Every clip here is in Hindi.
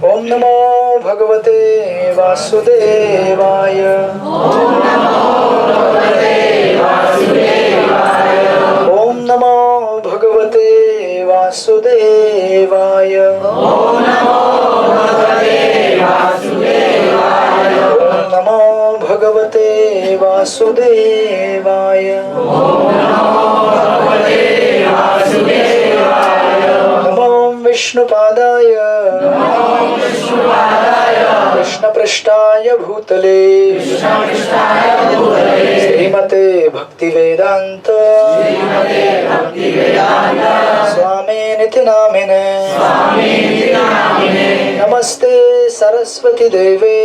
ओम नमो भगवते वासुदेवाय। ओम नमो भगवते वासुदेवाय। ओम नमो भगवते वासुदेवाय। ओम नमो भगवते वासुदेवाय। ओम नमो भगवते वासुदेवाय। ओम नमो भगवते वासुदेवाय। नमो विष्णुपादाय कृष्णपृष्ठाय भूतले श्रीमते भक्तिवेदांत स्वामिनिति नामिने नमस्ते सरस्वती देवे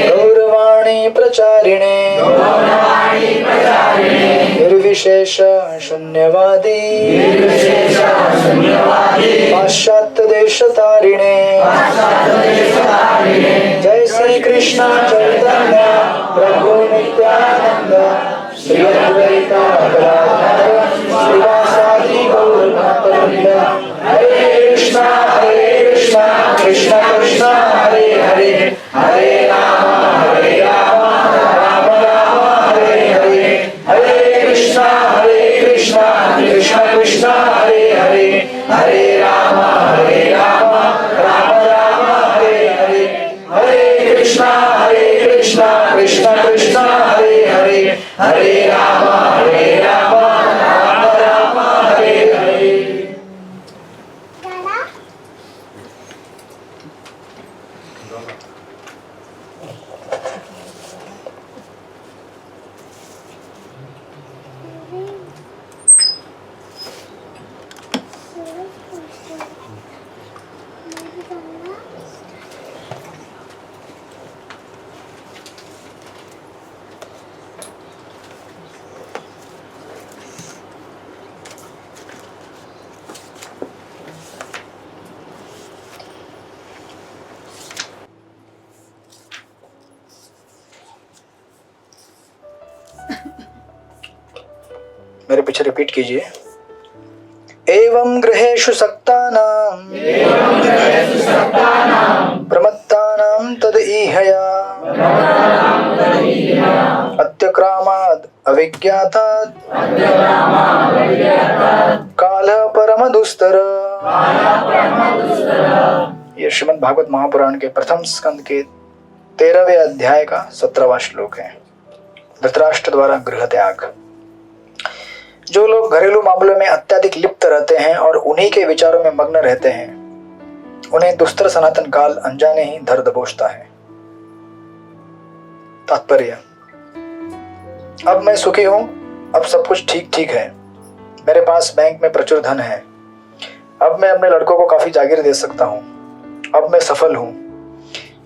गौरवाणी प्रचारिणे निर्विशेष शून्यवादी पाश्चात्य देश तारिणे। जय श्री कृष्ण चैतन्य प्रभु नित्यानंद श्री अद्वैत गदाधर श्रीवासादि गौर भक्तवृंद। हरे कृष्ण कृष्ण कृष्ण हरे हरे हरे राम राम राम हरे हरे। हरे कृष्ण कृष्ण कृष्ण हरे हरे हरे राम राम राम हरे हरे। हरे कृष्ण कृष्ण कृष्ण हरे हरे हरे राम राम राम हरे हरे। मेरे पीछे रिपीट कीजिए। एवं गृहेषु सक्तानां प्रमत्तानां तदईहया अत्यक्रामाद् अविज्ञातात् कालः परमदुस्तर। यह श्रीमद् भागवत महापुराण के प्रथम स्कंद के 13वें अध्याय का 17वां श्लोक है। धृतराष्ट्र द्वारा गृह त्याग। जो लोग घरेलू मामलों में अत्यधिक लिप्त रहते हैं और उन्हीं के विचारों में मग्न रहते हैं, उन्हें दुस्तर सनातन काल अनजाने ही धर दबोचता है। तात्पर्य: अब मैं सुखी हूं, अब सब कुछ ठीक ठीक है, मेरे पास बैंक में प्रचुर धन है, अब मैं अपने लड़कों को काफी जागीर दे सकता हूं, अब मैं सफल हूं।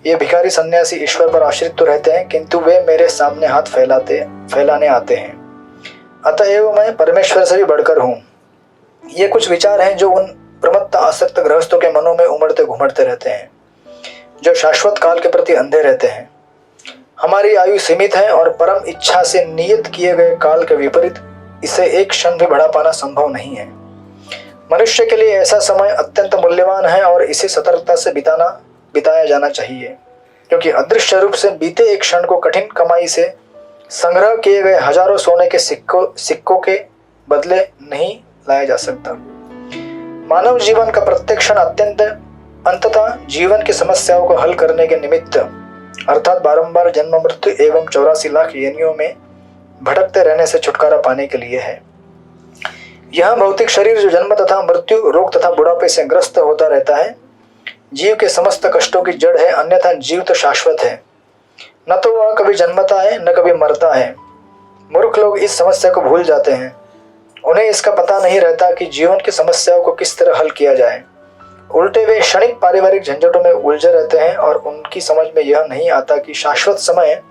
ये भिखारी सन्यासी ईश्वर पर आश्रित तो रहते हैं, किंतु वे मेरे सामने हाथ फैलाने आते हैं, अतएव मैं परमेश्वर से भी बढ़कर हूँ। ये कुछ विचार हैं जो उन प्रमत्त आसक्त गृहस्थों के मनों में उमड़ते घुमड़ते रहते हैं, जो शाश्वत काल के प्रति अंधे रहते हैं। हमारी आयु सीमित है और परम इच्छा से नियत किए गए काल के विपरीत इसे एक क्षण भी बढ़ा पाना संभव नहीं है। मनुष्य के लिए ऐसा समय अत्यंत मूल्यवान है और इसे सतर्कता से बिताया जाना चाहिए, क्योंकि अदृश्य रूप से बीते एक क्षण को कठिन कमाई से संग्रह किए गए हजारों सोने के सिक्कों के बदले नहीं लाया जा सकता। मानव जीवन का प्रत्येक क्षण अंततः जीवन की समस्याओं को हल करने के निमित्त अर्थात बारंबार जन्म मृत्यु एवं 84 लाख योनियों में भटकते रहने से छुटकारा पाने के लिए है। यह भौतिक शरीर जो जन्म तथा मृत्यु, रोग तथा बुढ़ापे से ग्रस्त होता रहता है, जीव के समस्त कष्टों की जड़ है, अन्यथा जीव तो शाश्वत है। न तो वह कभी जन्मता है न कभी मरता है। मूर्ख लोग इस समस्या को भूल जाते हैं। उन्हें इसका पता नहीं रहता कि जीवन की समस्याओं को किस तरह हल किया जाए। उल्टे वे क्षणिक पारिवारिक झंझटों में उलझे रहते हैं और उनकी समझ में यह नहीं आता कि शाश्वत समय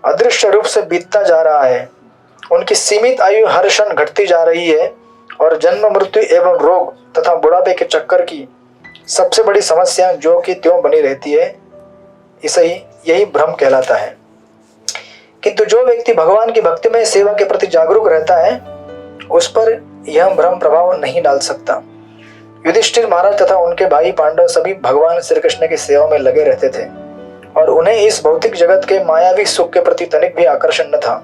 अदृश्य रूप से बीतता जा रहा है। उनकी सीमित आयु हर क्षण घटती जा रही है और जन्म मृत्यु एवं रोग तथा बुढ़ापे के चक्कर की सबसे बड़ी समस्या जो कि त्यों बनी रहती है, यही भ्रम कहलाता है। किंतु जो व्यक्ति भगवान की भक्तिमय सेवा के प्रति जागरूक रहता है, उस पर यह भ्रम प्रभाव नहीं डाल सकता। युधिष्ठिर महाराज तथा उनके भाई पांडव सभी भगवान श्री कृष्ण की सेवा में लगे रहते थे और उन्हें इस भौतिक जगत के मायावी सुख के प्रति तनिक भी आकर्षण न था।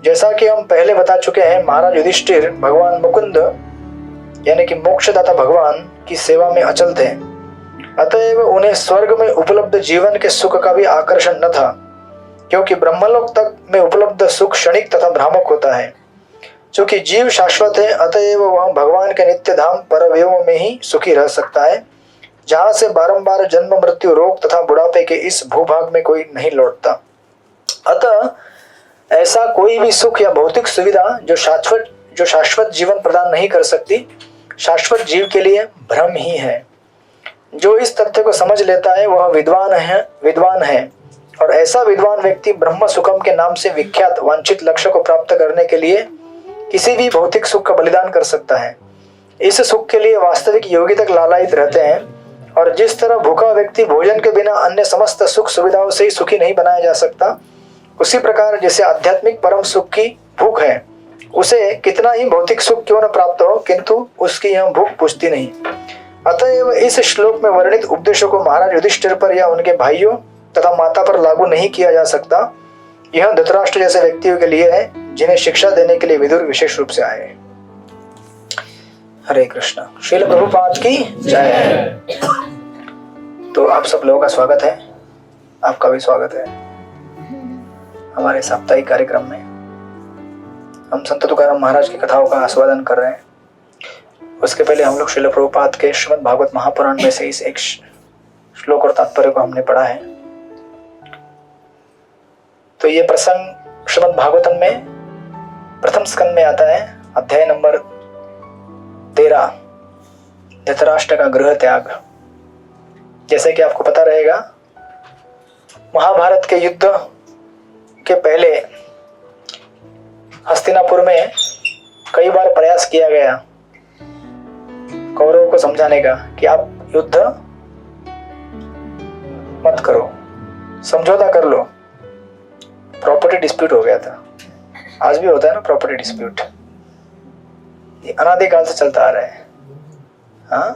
जैसा कि हम पहले बता चुके हैं, महाराज युधिष्ठिर भगवान मुकुंद यानी कि मोक्षदाता भगवान की सेवा में अचल थे, अतएव उन्हें स्वर्ग में उपलब्ध जीवन के सुख का भी आकर्षण न था, क्योंकि ब्रह्मलोक तक में उपलब्ध सुख क्षणिक तथा भ्रामक होता है। चूंकि जीव शाश्वत है, अतएव वह भगवान के नित्य धाम परव्योम में ही सुखी रह सकता है, जहां से बारंबार जन्म मृत्यु रोग तथा बुढ़ापे के इस भूभाग में कोई नहीं लौटता। अतः ऐसा कोई भी सुख या भौतिक सुविधा जो शाश्वत जीवन प्रदान नहीं कर सकती, शाश्वत जीव के लिए भ्रम ही है। जो इस तथ्य को समझ लेता है वह विद्वान है और ऐसा विद्वान व्यक्ति ब्रह्म सुखम के नाम से विख्यात वांछित लक्ष्य को प्राप्त करने के लिए किसी भी भौतिक सुख का बलिदान कर सकता है। इस सुख के लिए वास्तविक योगी तक लालायित रहते हैं और जिस तरह भूखा व्यक्ति भोजन के बिना अन्य समस्त सुख सुविधाओं से ही सुखी नहीं बनाया जा सकता, उसी प्रकार जैसे आध्यात्मिक परम सुख की भूख है, उसे कितना ही भौतिक सुख क्यों न प्राप्त हो, किंतु उसकी यह भूख बुझती नहीं। अतएव इस श्लोक में वर्णित उपदेशों को महाराज युधिष्ठिर पर या उनके भाइयों तथा माता पर लागू नहीं किया जा सकता। यह धृतराष्ट्र जैसे व्यक्तियों के लिए है जिन्हें शिक्षा देने के लिए विदुर विशेष रूप से आए। हरे कृष्ण। श्रील प्रभुपाद की जय। तो आप सब लोगों का स्वागत है, आपका भी स्वागत है हमारे साप्ताहिक कार्यक्रम में। हम संत तुकाराम महाराज की कथाओं का आस्वादन कर रहे हैं। उसके पहले हम लोग श्रील प्रभुपाद के श्रीमद् भागवत महापुराण में से इस एक श्लोक और तात्पर्य को हमने पढ़ा है। तो ये प्रसंग श्रीमद् भागवतम में प्रथम स्कंद में आता है, अध्याय नंबर 13, धृतराष्ट्र का गृह त्याग। जैसे कि आपको पता रहेगा, महाभारत के युद्ध के पहले हस्तिनापुर में कई बार प्रयास किया गया कौरवों को समझाने का कि आप युद्ध मत करो, समझौता कर लो। प्रॉपर्टी डिस्प्यूट हो गया था। आज भी होता है ना प्रॉपर्टी डिस्प्यूट, ये अनादिकाल से चलता आ रहा है। हाँ,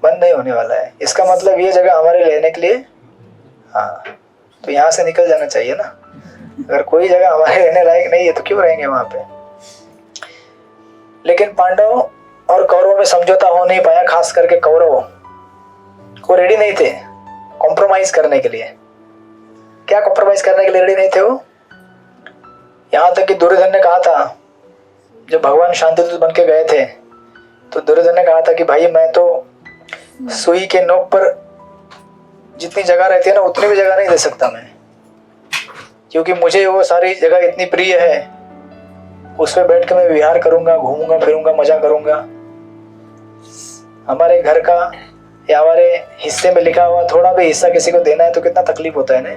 बंद नहीं होने वाला है। इसका मतलब ये जगह हमारे लेने के लिए, हाँ, तो यहाँ से निकल जाना चाहिए ना। अगर कोई जगह हमारे रहने लायक नहीं है तो क्यों रहेंगे वहां पे। लेकिन पांडव और कौरवों में समझौता हो नहीं पाया, खास करके कौरव को रेडी नहीं थे कॉम्प्रोमाइज करने के लिए। क्या कॉम्प्रोमाइज करने के लिए रेडी नहीं थे वो? यहां तक कि दुर्योधन ने कहा था, जब भगवान शांतिदूत बन के गए थे तो दुर्योधन ने कहा था कि भाई मैं तो सुई के नोक पर जितनी जगह रहती है ना उतनी भी जगह नहीं दे सकता मैं, क्योंकि मुझे वो सारी जगह इतनी प्रिय है, उस पर बैठ के मैं विहार करूंगा, घूमूंगा फिरूंगा, मजा करूंगा। हमारे घर का या हमारे हिस्से में लिखा हुआ थोड़ा भी हिस्सा किसी को देना है तो कितना तकलीफ होता है ना।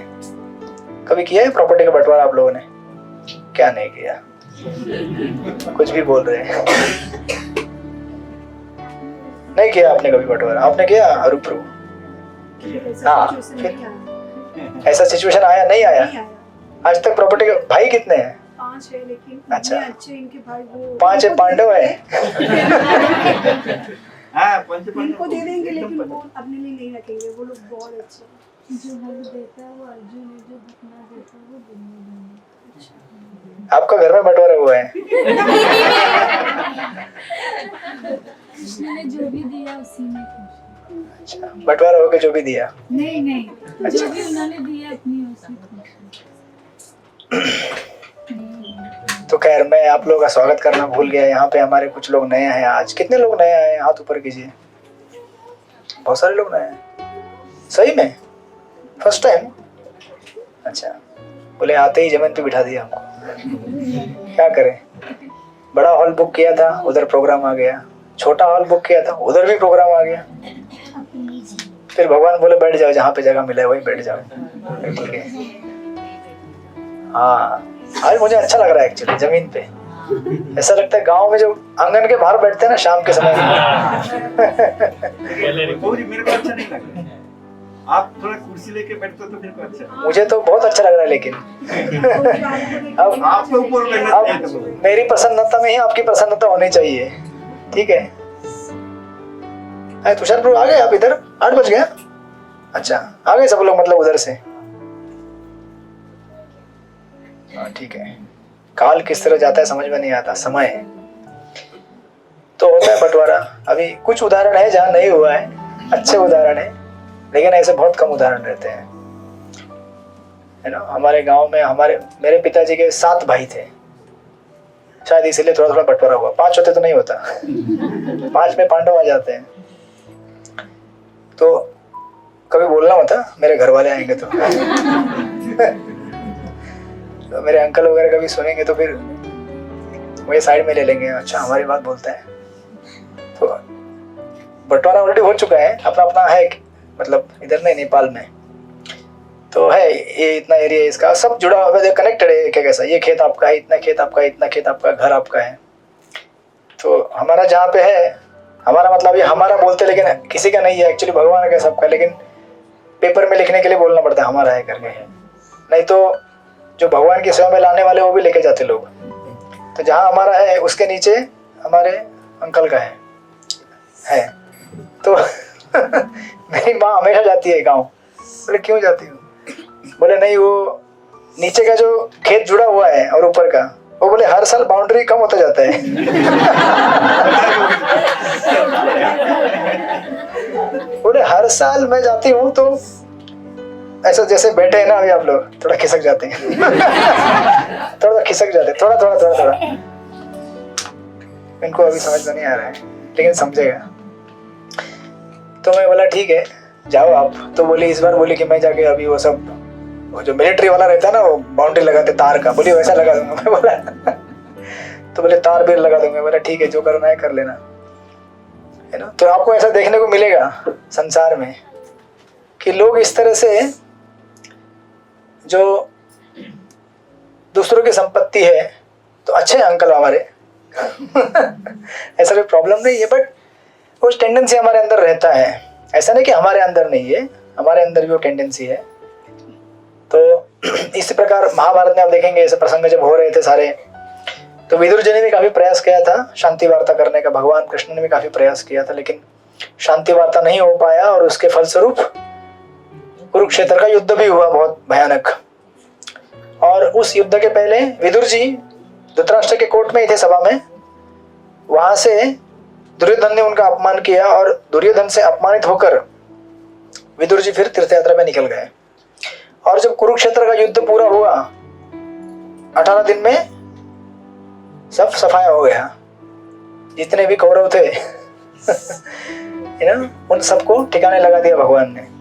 कभी किया है प्रॉपर्टी का बंटवारा आप लोगों ने? क्या नहीं किया? कुछ भी बोल रहे हैं। नहीं किया आपने कभी बंटवारा? आपने किया अरूप प्रभु? हाँ, फिर ऐसा सिचुएशन आया? नहीं आया आज तक। प्रॉपर्टी के भाई कितने हैं? 5 है, लेकिन अच्छा, अच्छे इनके भाई वो 5 है, पांडव है। इनको दे देंगे लेकिन वो अपने लिए नहीं रखेंगे। वो लोग बहुत अच्छे हैं। जो हल देता है वो अर्जुन है, जो दुखना देता है वो दुनिया। आपका घर में बंटवारा हुआ है? कृष्ण ने जो भी दिया उसी में खुश। अच्छा, बंटवारा होकर जो भी दिया? नहीं, अच्छा। जो भी उन्होंने दिया अपनी उसी खुश। तो खैर, मैं आप लोगों का स्वागत करना भूल गया। यहाँ पे हमारे कुछ लोग नए हैं आज। कितने लोग नए आए हैं? हाथ ऊपर कीजिए। बहुत सारे लोग नए हैं। सही में? First time? अच्छा, बोले आते ही जमीन पे बिठा दिया हमको। क्या करें, बड़ा हॉल बुक किया था, उधर प्रोग्राम आ गया। छोटा हॉल बुक किया था, उधर भी प्रोग्राम आ गया। फिर भगवान बोले बैठ जाओ, जहाँ पे जगह मिला है वहीं बैठ जाओ। ठीक है। हाँ, आज मुझे अच्छा लग रहा है एक्चुअली जमीन पे। ऐसा लगता है गांव में जो आंगन के बाहर बैठते हैं ना शाम के समय। मेरे को अच्छा नहीं लगता। आप थोड़ा कुर्सी लेके बैठते तो मेरे को अच्छा। मुझे तो बहुत अच्छा लग रहा है, लेकिन अब आपके ऊपर अब मेरी प्रसन्नता में ही आपकी प्रसन्नता होनी चाहिए। ठीक है। तुषार प्रभु आ गए आप इधर? 8 बज गया? अच्छा, आ गए सब लोग मतलब उधर से? ठीक है। काल किस तरह जाता है समझ में नहीं आता। समय तो होता है बंटवारा। अभी कुछ उदाहरण है जहाँ नहीं हुआ है, अच्छे उदाहरण है, लेकिन ऐसे बहुत कम उदाहरण रहते हैं, है ना। हमारे गांव में मेरे पिताजी के 7 भाई थे, शायद इसीलिए थोड़ा थोड़ा बंटवारा हुआ। 5 होते तो नहीं होता। 5 में पांडव आ जाते हैं। तो कभी बोलना मत, मेरे घर वाले आएंगे तो। तो मेरे अंकल वगैरह कभी सुनेंगे तो फिर वही साइड में ले लेंगे। अच्छा, हमारी बात बोलता है। तो बंटवारा ऑलरेडी हो चुका है, अपना अपना है, मतलब इधर नहीं, नेपाल में तो है। ये इतना एरिया इसका सब जुड़ा हुआ है, कनेक्टेड है। क्या कैसा, ये खेत आपका है, इतना खेत आपका है, इतना खेत आपका, घर आपका है। तो हमारा जहाँ पे है, हमारा मतलब ये हमारा बोलते, लेकिन किसी का नहीं है एक्चुअली, भगवान का सबका। लेकिन पेपर में लिखने के लिए बोलना पड़ता है हमारा है करके, नहीं तो जो भगवान की सेवा में लाने वाले वो भी लेके जाते लोग। तो जहाँ हमारा है उसके नीचे हमारे अंकल का है। तो मेरी माँ हमेशा जाती है गाँव। बोले क्यों जाती हूँ? बोले नहीं, वो नीचे का जो खेत जुड़ा हुआ है और ऊपर का, वो बोले हर साल बाउंड्री कम होता जाता है। बोले हर साल मैं जाती हूँ तो ऐसा जैसे बैठे हैं ना अभी आप लोग, थोड़ा खिसक जाते हैं। थोड़ा खिसक जाते हैं, थोड़ा। इनको अभी समझ में नहीं आ रहा है, लेकिन समझेगा। तो मैं बोला ठीक है जाओ आप। तो बोली इस बार बोली कि मैं जाके अभी वो सब, वो जो मिलिट्री वाला रहता है ना, वो बाउंड्री लगाते तार का, बोली वैसा लगा दूंगा। मैं बोला तो बोले तार बेल लगा दूंगा। बोला ठीक है, जो करना है कर लेना, है ना। तो आपको ऐसा देखने को मिलेगा संसार में कि लोग इस तरह से, जो दूसरों की संपत्ति है, तो अच्छे अंकल हमारे। ऐसा कोई प्रॉब्लम नहीं है, बट वो टेंडेंसी हमारे अंदर रहता है। ऐसा नहीं कि हमारे अंदर नहीं है, हमारे अंदर भी वो टेंडेंसी है। तो इस प्रकार महाभारत में आप देखेंगे ऐसे प्रसंग जब हो रहे थे सारे, तो विदुर जी ने भी काफी प्रयास किया था शांति वार्ता करने का, भगवान कृष्ण ने भी काफी प्रयास किया था, लेकिन शांति वार्ता नहीं हो पाया और उसके फलस्वरूप कुरुक्षेत्र का युद्ध भी हुआ बहुत भयानक। और उस युद्ध के पहले विदुर जी धृतराष्ट्र के कोर्ट में ही थे, सभा में। वहां से दुर्योधन ने उनका अपमान किया और दुर्योधन से अपमानित होकर विदुर जी फिर तीर्थ यात्रा में निकल गए। और जब कुरुक्षेत्र का युद्ध पूरा हुआ, 18 दिन में सब सफाया हो गया। जितने भी कौरव थे उन सबको ठिकाने लगा दिया भगवान ने।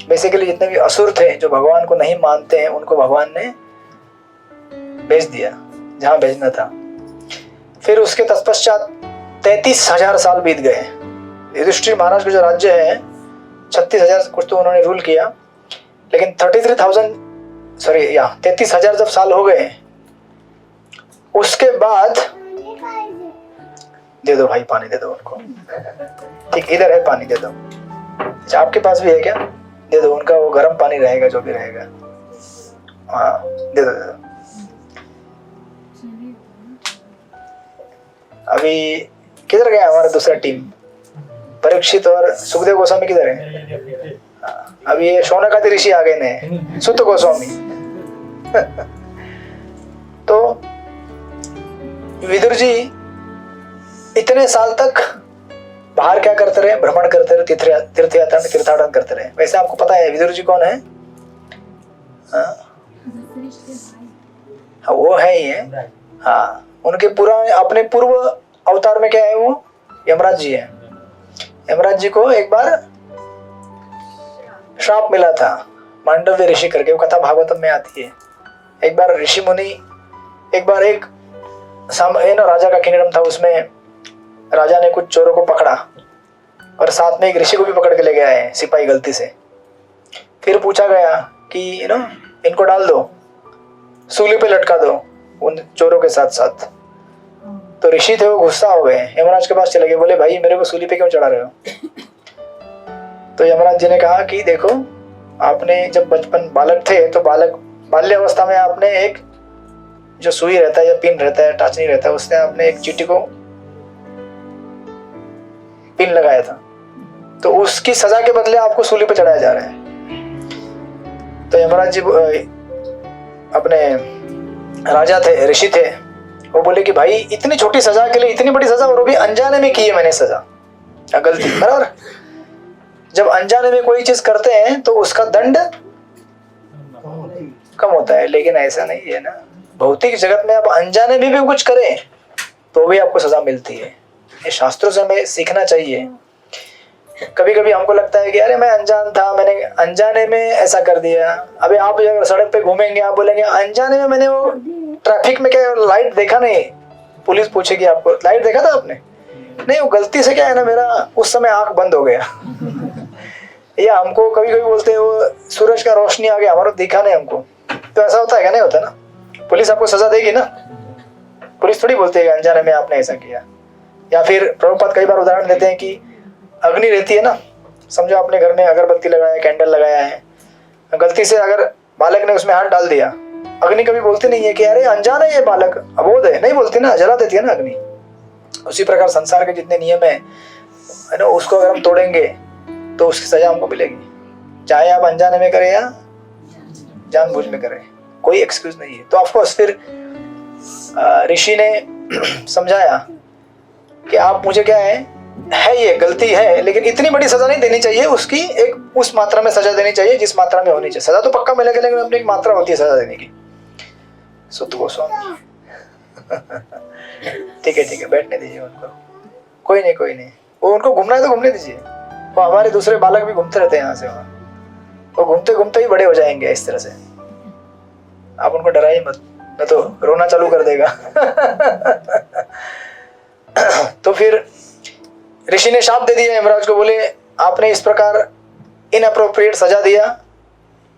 बेसिकली जितने भी असुर थे जो भगवान को नहीं मानते हैं, उनको भगवान ने भेज दिया जहां भेजना था। फिर उसके तत्पश्चात 33,000 साल बीत गए। युधिष्ठिर महाराज का जो राज्य है 36,000 कुछ तो उन्होंने रूल किया, लेकिन 33,000 जब साल हो गए उसके बाद, दे दो भाई पानी दे दो उनको, ठीक इधर है पानी दे दो। अच्छा आपके पास भी है क्या? दे दो उनका, वो गर्म पानी रहेगा जो भी रहेगा। हाँ दे दो दे दो। अभी किधर गया हमारा दूसरा टीम? परीक्षित और सुखदेव गोस्वामी किधर है? अभी ये शौनकादि ऋषि आ गए ने, सुत गोस्वामी। तो विदुर जी इतने साल तक बाहर क्या करते रहे? भ्रमण करते रहे, तीर्थयात्रा में तीर्थाटन करते रहे। वैसे आपको पता है विदुर जी कौन है? हाँ वो है ही है। हाँ उनके पूरा अपने पूर्व अवतार में क्या है? वो यमराज जी है। यमराज जी को एक बार श्राप मिला था मांडव्य ऋषि करके, वो कथा भागवतम में आती है। एक बार ऋषि मुनि, एक बार एक राजा का किंगडम था, उसमें राजा ने कुछ चोरों को पकड़ा और साथ में एक ऋषि को भी पकड़ के ले गया है सिपाही गलती से। फिर पूछा गया कि इनको डाल दो, सूली पे लटका दो उन चोरों के साथ साथ। तो ऋषि थे वो गुस्सा हो गए, यमराज के पास चले गए, बोले भाई मेरे को सूली पे क्यों चढ़ा रहे हो? तो यमराज जी ने कहा कि देखो आपने जब बचपन बालक थे तो बाल्य अवस्था में आपने एक जो सुई रहता है या पिन रहता है, टाचनी रहता है, उसने आपने एक चींटी को पिन लगाया था, तो उसकी सजा के बदले आपको सूली पे चढ़ाया जा रहा है। तो यमराज जी अपने राजा थे, ऋषि थे, वो बोले कि भाई इतनी छोटी सजा के लिए इतनी बड़ी सजा, और वो भी अनजाने में की है मैंने सजा, गलती। बराबर, जब अनजाने में कोई चीज करते हैं तो उसका दंड कम होता है, लेकिन ऐसा नहीं है ना। भौतिक जगत में आप अनजाने में भी कुछ करें तो भी आपको सजा मिलती है। ये शास्त्रों से हमें सीखना चाहिए। कभी कभी हमको लगता है कि अरे मैं अनजान था, मैंने अनजाने में ऐसा कर दिया। अभी आप अगर सड़क पे घूमेंगे, आप बोलेंगे अनजाने में मैंने वो ट्रैफिक में क्या लाइट देखा नहीं, पुलिस पूछेगी आपको लाइट देखा था आपने? नहीं, वो गलती से क्या है ना, मेरा उस समय आंख बंद हो गया। या हमको कभी कभी बोलते हैं वो सूरज का रोशनी आ गया, हमारा दिखा नहीं हमको, तो ऐसा होता है क्या? नहीं होता ना। पुलिस आपको सजा देगी ना, पुलिस थोड़ी बोलती है अनजाने में आपने ऐसा किया। या फिर प्रभुपाद कई बार उदाहरण देते हैं कि अग्नि रहती है ना, समझो आपने घर में अगरबत्ती लगाया है, कैंडल लगाया है, गलती से अगर बालक ने उसमें हाथ डाल दिया, अग्नि कभी बोलती नहीं है कि अरे अनजान है ये बालक, अबोध है, नहीं बोलती ना, जला देती है ना अग्नि। उसी प्रकार संसार के जितने नियम है ना, उसको अगर हम तोड़ेंगे तो उसकी सजा हमको मिलेगी, चाहे आप अनजाने में करें या जानबूझ में करें, कोई एक्सक्यूज नहीं है। तो ऑफकोर्स फिर ऋषि ने समझाया कि आप मुझे क्या है ये गलती है, लेकिन इतनी बड़ी सजा नहीं देनी चाहिए, उसकी एक उस मात्रा में सजा देनी चाहिए जिस मात्रा में होनी चाहिए। सजा तो पक्का मिलेगा, लेकिन अपनी एक मात्रा होती है सजा देने की। सुत गोस्वामी ठीक है बैठने दीजिए उनको, कोई नहीं, वो उनको घूमना है तो घूमने दीजिए। वो हमारे दूसरे बालक भी घूमते रहते हैं यहाँ से वहाँ, वो घूमते घूमते ही बड़े हो जाएंगे इस तरह से। आप उनको डराइए मत, नहीं तो रोना चालू कर देगा। तो फिर ऋषि ने शाप दे दिया यमराज को, बोले आपने इस प्रकार इनअप्रोप्रिएट सजा दिया,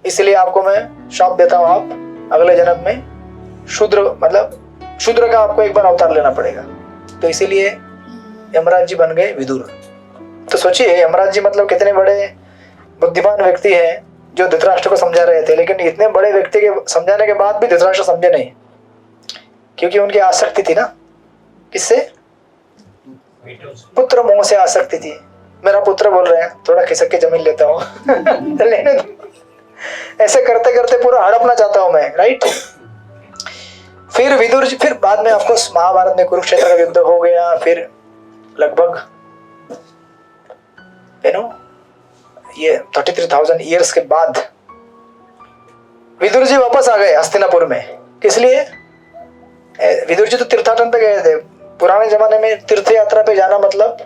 इसलिए आपको मैं शाप देता हूं, आप अगले जन्म में शूद्र, मतलब शूद्र का आपको एक बार अवतार लेना पड़ेगा। तो इसीलिए यमराज जी बन गए विदुर। तो सोचिए यमराज जी मतलब कितने बड़े बुद्धिमान व्यक्ति हैं जो धृतराष्ट्र को समझा रहे थे, लेकिन इतने बड़े व्यक्ति के समझाने के बाद भी धृतराष्ट्र समझे नहीं, क्योंकि उनकी आसक्ति थी ना, किससे? पुत्र मोह से आसक्ति थी। मेरा पुत्र बोल रहे हैं, थोड़ा खिसक के जमीन लेता हूँ। लेने दो। ऐसे करते करते पूरा हड़पना चाहता हूं मैं, राइट। फिर विदुर जी, फिर बाद में आपको महाभारत में कुरुक्षेत्र का युद्ध हो गया। फिर लगभग ये 33,000 ईयर्स के बाद विदुर जी वापस आ गए हस्तिनापुर में। किस लिए? विदुर जी तो तीर्थाटन पे गए थे। पुराने जमाने में तीर्थ यात्रा पे जाना मतलब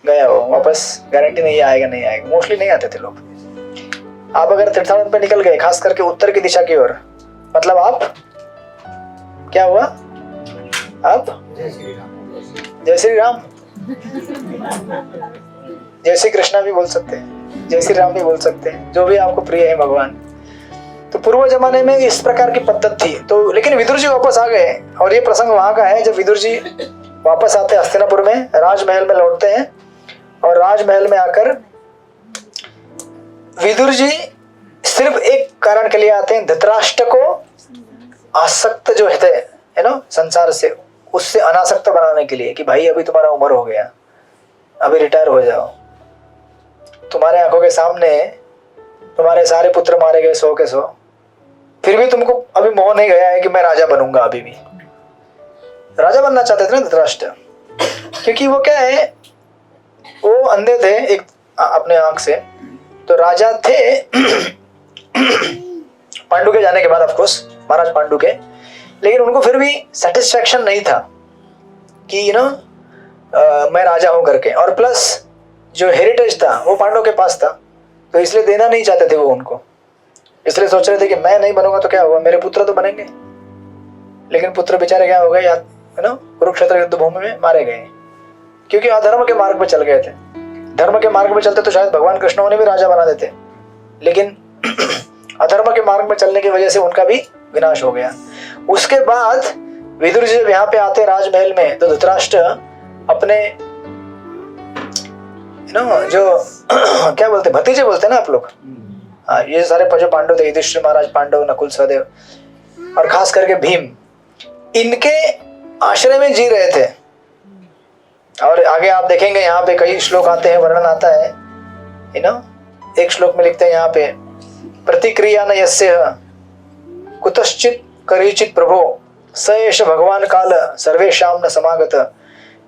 गया हो, वापस गारंटी नहीं आएगा, मोस्टली नहीं आते थे लोग। आप अगर तीर्थाटन पे निकल गए, खास करके उत्तर की दिशा की ओर, मतलब आप क्या हुआ? आप जय श्री राम। जय श्री कृष्णा भी बोल सकते हैं, जय श्री राम भी बोल सकते हैं, जो भी आपको प्रिय है भगवान। तो पूर्व जमाने में इस प्रकार की पद्धति थी। तो लेकिन विदुर जी वापस आ गए, और ये प्रसंग वहां का है जब विदुर जी वापस आते हैं हस्तिनापुर में, राजमहल में लौटते हैं, और राजमहल में आकर विदुर जी सिर्फ एक कारण के लिए आते हैं, धृतराष्ट्र को आसक्त जो है ना संसार से, उससे अनासक्त बनाने के लिए, कि भाई अभी तुम्हारा उम्र हो गया, अभी रिटायर हो जाओ, तुम्हारे आंखों के सामने तुम्हारे सारे पुत्र मारे गए 100 के 100, फिर भी तुमको अभी मोह नहीं गया है कि मैं राजा बनूंगा। अभी भी राजा बनना चाहते थे ना धृतराष्ट्र, क्योंकि वो क्या है, वो अंधे थे एक अपने आंख से, तो राजा थे पांडु के जाने के बाद, ऑफ कोर्स महाराज पांडु के, लेकिन उनको फिर भी सेटिस्फैक्शन नहीं था कि मैं राजा हूं करके, और प्लस जो हेरिटेज था वो पांडव के पास था, तो इसलिए देना नहीं चाहते थे वो उनको, इसलिए सोच रहे थे कि मैं नहीं बनूंगा तो क्या होगा, मेरे पुत्र तो बनेंगे। लेकिन पुत्र बेचारे क्या हो गए, है ना, कुरुक्षेत्र युद्ध भूमि में मारे गए, क्योंकि अधर्म के मार्ग पर चल गए थे। धर्म के मार्ग में चलते तो शायद भगवान कृष्ण उन्हें भी राजा बना देते, लेकिन अधर्म के मार्ग में चलने की वजह से उनका भी विनाश हो गया। उसके बाद विदुर जी जब यहाँ पे आते राजमहल में, तो धृतराष्ट्र अपने जो क्या बोलते, भतीजे बोलते हैं ना आप लोग, हाँ, ये सारे जो पांडव थे, युधिष्ठिर महाराज, पांडव, नकुल, सहदेव, और खास करके भीम, इनके आश्रय में जी रहे थे। और आगे आप देखेंगे यहाँ पे कई श्लोक आते हैं, वर्णन आता है, एक श्लोक में लिखते हैं यहाँ पे, प्रतिक्रिया न यस्य कुतश्चित करीचित प्रभो स एष भगवान काल सर्वेशाम न समागत।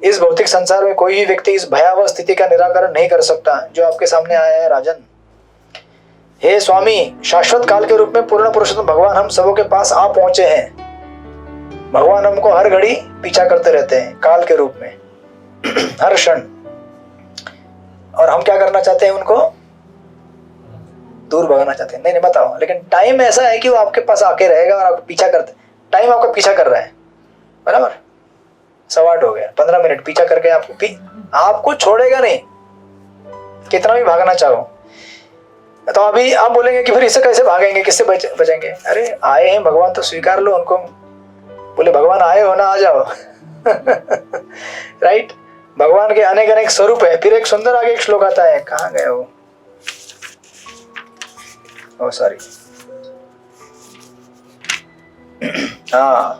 इस भौतिक संसार में कोई भी व्यक्ति इस भयावह स्थिति का निराकरण नहीं कर सकता जो आपके सामने आया है राजन। हे स्वामी, शाश्वत काल के रूप में पूर्ण पुरुषोत्तम भगवान हम सबों के पास आ पहुंचे हैं। भगवान हमको हर घड़ी पीछा करते रहते हैं काल के रूप में, हर क्षण, और हम क्या करना चाहते हैं, उनको दूर भगाना चाहते हैं। नहीं बताओ, लेकिन टाइम ऐसा है कि वो आपके पास आके रहेगा और आपको पीछा करते, टाइम आपका पीछा कर रहा है, बराबर। 8:15 हो गया, 15 मिनट पीछा करके आपको छोड़ेगा नहीं, कितना भी भागना चाहो। तो अभी आप बोलेंगे कि फिर इससे कैसे भागेंगे, किससे बचेंगे? अरे आए हैं भगवान तो स्वीकार लो उनको, बोले भगवान आए हो ना, आ जाओ। राइट, भगवान के अनेक अनेक स्वरूप है। फिर एक सुंदर आगे एक श्लोक आता है, कहाँ गए वो, ओ सॉरी, हाँ,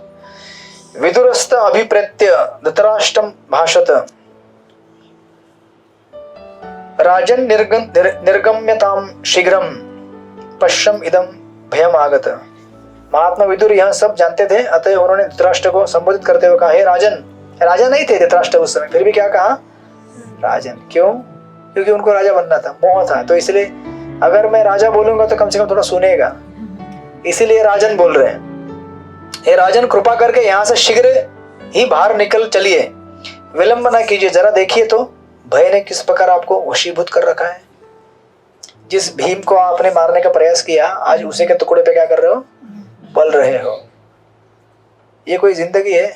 विदुरस्त अभिप्रेत्य धृतराष्ट्रम भाषत राजन निर्गम्यताम शीघ्रम पश्यम इदम भयम आगत। महात्मा विदुर यह सब जानते थे, अतः उन्होंने धृतराष्ट्र को संबोधित करते हुए कहा, हे राजन। राजा नहीं थे धृतराष्ट्र उस समय, फिर भी क्या कहा, राजन। क्यों? क्योंकि उनको राजा बनना था, मोह था, तो इसलिए अगर मैं राजा बोलूंगा तो कम से कम थोड़ा सुनेगा, इसीलिए राजन बोल रहे हैं। हे राजन, कृपा करके यहाँ से शीघ्र ही बाहर निकल चलिए, विलंब ना कीजिए। जरा देखिए तो भय ने किस प्रकार आपको वशीभूत कर रखा है। जिस भीम को आपने मारने का प्रयास किया, आज उसी के टुकड़े पे क्या कर रहे हो, पल रहे हो। ये कोई जिंदगी है?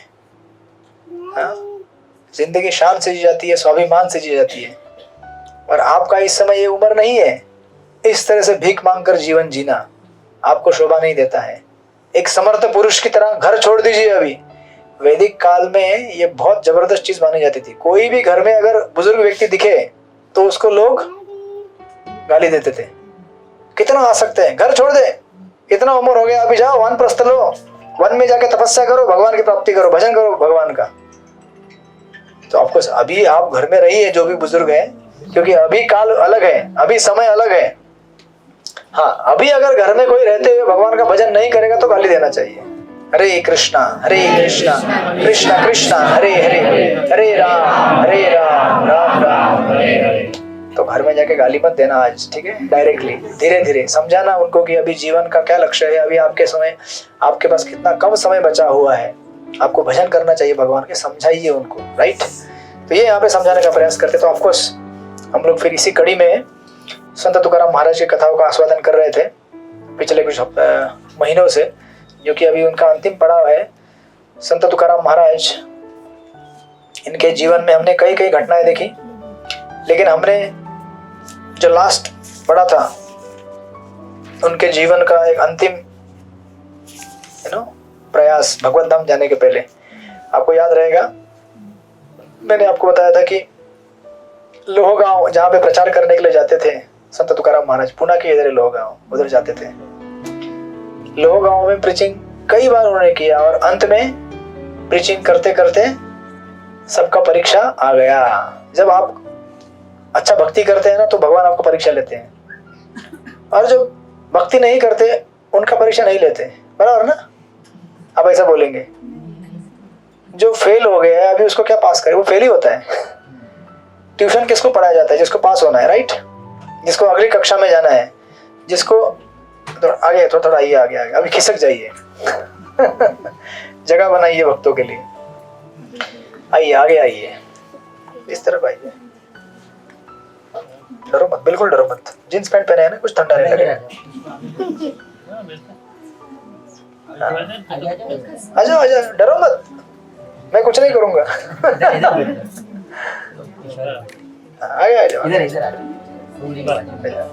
हाँ? जिंदगी शान से जी जाती है, स्वाभिमान से जी जाती है, और आपका इस समय ये उम्र नहीं है इस तरह से भीख मांगकर जीवन जीना, आपको शोभा नहीं देता है। एक समर्थ पुरुष की तरह घर छोड़ दीजिए। अभी वैदिक काल में ये बहुत जबरदस्त चीज मानी जाती थी। कोई भी घर में अगर बुजुर्ग व्यक्ति दिखे तो उसको लोग गाली देते थे, कितना आ सकते हैं, घर छोड़ दे, इतना उम्र हो गया, अभी जाओ वानप्रस्थ लो, वन में जाके तपस्या करो, भगवान की प्राप्ति करो, भजन करो भगवान का। तो आपको अभी आप घर में रहिए जो भी बुजुर्ग है, क्योंकि अभी काल अलग है, अभी समय अलग है। हाँ, अभी अगर घर में कोई रहते हुए भगवान का भजन नहीं करेगा तो गाली देना चाहिए। हरे कृष्णा कृष्णा कृष्णा हरे हरे, हरे राम राम राम हरे हरे। तो घर में जाके गाली मत देना आज, ठीक है? डायरेक्टली धीरे धीरे समझाना उनको कि अभी जीवन का क्या लक्ष्य है, अभी आपके समय, आपके पास कितना कम समय बचा हुआ है, आपको भजन करना चाहिए भगवान के, समझाइए उनको। राइट, तो ये यहाँ पे समझाने का प्रयास करते। तो ऑफकोर्स हम लोग फिर इसी कड़ी में संत तुकाराम महाराज की कथाओं का आस्वादन कर रहे थे पिछले कुछ महीनों से, जो कि अभी उनका अंतिम पड़ाव है। संत तुकाराम महाराज, इनके जीवन में हमने कई कई घटनाएं देखी, लेकिन हमने जो लास्ट बड़ा था, उनके जीवन का एक अंतिम प्रयास भगवत धाम जाने के पहले, आपको याद रहेगा मैंने आपको बताया था कि लोहगांव जहाँ पे प्रचार करने के लिए जाते थे संत तुकाराम महाराज, पुणे के इधर लोहगांव, उधर जाते थे। लोहगांव में प्रीचिंग कई बार उन्होंने किया और अंत में प्रीचिंग करते करते सबका परीक्षा आ गया। जब आप अच्छा भक्ति करते हैं ना तो भगवान आपको परीक्षा लेते हैं, और जो भक्ति नहीं करते उनका परीक्षा नहीं लेते, बराबर ना? आप ऐसा बोलेंगे जो फेल हो गया है अभी उसको क्या पास करे, वो फेल ही होता है। ट्यूशन किसको पढ़ाया जाता है? जिसको पास होना है, राइट? जिसको अगली कक्षा में जाना है, जिसको आगे थोड़ा आइए, आगे आगे, अभी खिसक जाइए जगह बनाइए भक्तों के लिए, आइए आगे आइए, इस तरफ आइए, डरो मत, बिल्कुल डरो मत। जींस पैंट पहने है ना, कुछ ठंडा नहीं लगेगा। आ जाओ डरो मत, मैं कुछ नहीं करूंगा। आगे आ जाओ,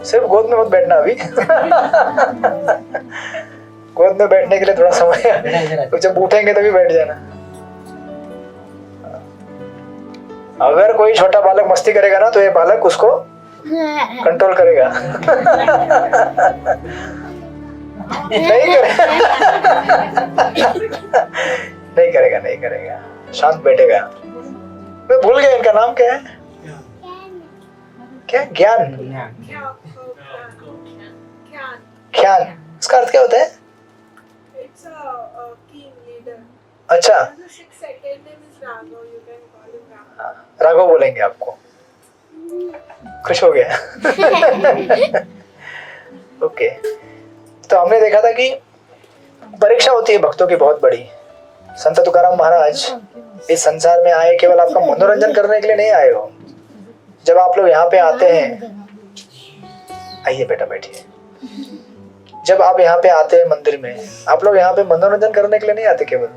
सिर्फ गोद में मत बैठना अभी गोद में बैठने के लिए थोड़ा समय, तो जब उठेंगे तभी बैठ जाना। अगर कोई छोटा बालक मस्ती करेगा ना तो ये बालक उसको कंट्रोल करेगा नहीं करेगा, शांत बैठेगा। मैं भूल गया इनका नाम क्या है? क्या? ज्ञान। इसका अर्थ क्या होता है? अच्छा, राघव बोलेंगे आपको, खुश हो गया ओके। तो हमने देखा था कि परीक्षा होती है भक्तों की बहुत बड़ी। संत तुकाराम महाराज इस संसार में आए केवल आपका मनोरंजन करने के लिए नहीं आए हो। जब आप लोग यहाँ पे आते हैं, आइए बेटा बैठिए, जब आप यहाँ पे आते हैं मंदिर में, आप लोग यहाँ पे मनोरंजन करने के लिए नहीं आते। केवल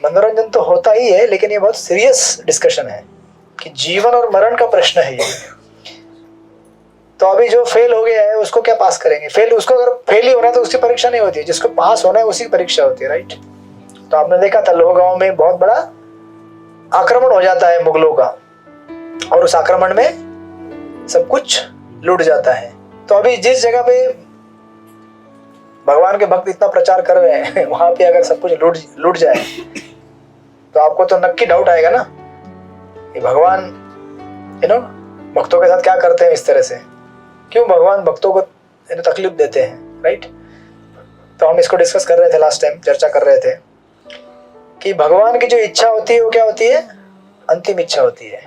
मनोरंजन तो होता ही है, लेकिन ये बहुत सीरियस डिस्कशन है कि जीवन और मरण का प्रश्न है ये। तो अभी जो फेल हो गया है उसको क्या पास करेंगे? फेल, उसको अगर फेल ही होना है तो उसकी परीक्षा नहीं होती है, जिसको पास होना है उसी की परीक्षा होती है, राइट? तो आपने देखा था लोहगांव में बहुत बड़ा आक्रमण हो जाता है मुगलों का, और उस आक्रमण में सब कुछ लूट जाता है। तो अभी जिस जगह पे भगवान के भक्त इतना प्रचार कर रहे हैं वहां पे अगर सब कुछ लूट जाए तो आपको तो नक्की डाउट आएगा ना, ये भगवान भक्तों के साथ क्या करते हैं इस तरह से, क्यों भगवान भक्तों को तकलीफ देते हैं, राइट? तो हम इसको डिस्कस कर रहे थे लास्ट टाइम, चर्चा कर रहे थे कि भगवान की जो इच्छा होती है वो क्या होती है? अंतिम इच्छा होती है।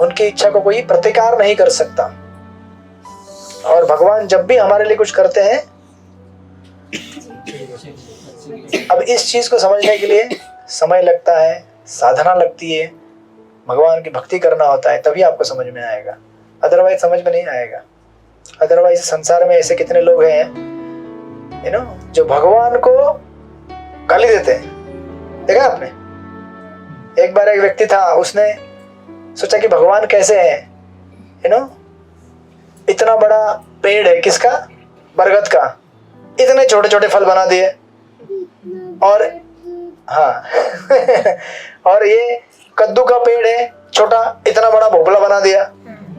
उनकी इच्छा को कोई प्रतिकार नहीं कर सकता। और भगवान जब भी हमारे लिए कुछ करते हैं, अब इस चीज को समझने के लिए समय लगता है, साधना लगती है, भगवान की भक्ति करना होता है, तभी आपको समझ में आएगा, अदरवाइज समझ में नहीं आएगा। अदरवाइज संसार में ऐसे कितने लोग हैं जो भगवान को गाली देते हैं। देखा आपने? एक बार एक व्यक्ति था, उसने सोचा कि भगवान कैसे है, इतना बड़ा पेड़ है, किसका? बरगद का, इतने छोटे छोटे फल बना दिए, और हाँ और ये कद्दू का पेड़ है छोटा, इतना बड़ा भोपला बना दिया।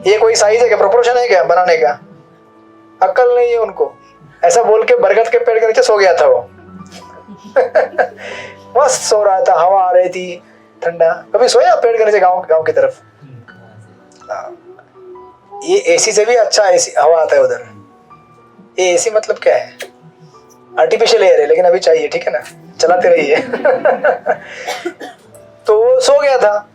ये कोई साइज है क्या? प्रोपोर्शन है क्या बनाने का? अक्ल नहीं है उनको। ऐसा बोल के बरगद के पेड़ के नीचे सो गया था वो मस्त सो रहा था, हवा आ रही थी ठंडा। कभी सोया पेड़ के नीचे गांव की तरफ? ये एसी से भी अच्छा एसी हवा आता है उधर। ये एसी मतलब क्या है? आर्टिफिशियल एयर है, लेकिन अभी चाहिए, ठीक है ना, चलाते रहिए तो वो सो गया था।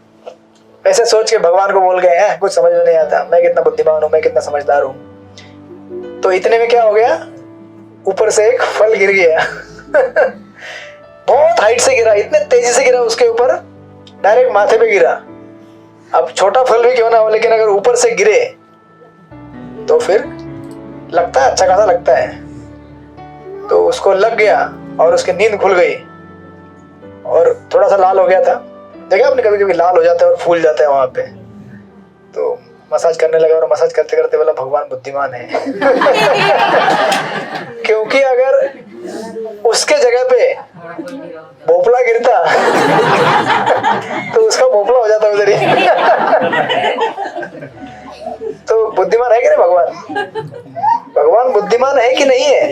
ऐसे सोच के भगवान को बोल गए हैं, कुछ समझ में नहीं आता, मैं कितना बुद्धिमान हूं, मैं कितना समझदार हूं। तो इतने में क्या हो गया, ऊपर से एक फल गिर गया बहुत हाइट से गिरा, इतने तेजी से गिरा उसके ऊपर, डायरेक्ट माथे पे गिरा। अब छोटा फल भी क्यों ना हो, लेकिन अगर ऊपर से गिरे तो फिर लगता है, अच्छा खासा लगता है। तो उसको लग गया और उसकी नींद खुल गई और थोड़ा सा लाल हो गया था। देखा आपने, कभी कभी लाल हो जाता है और फूल जाता है वहां पे। तो मसाज करने लगा और मसाज करते करते बोला भगवान बुद्धिमान है। क्योंकि अगर उसके जगह पे भोपला गिरता तो उसका भोपला हो जाता उधर ही। तो बुद्धिमान है कि नहीं भगवान? भगवान बुद्धिमान है कि नहीं है?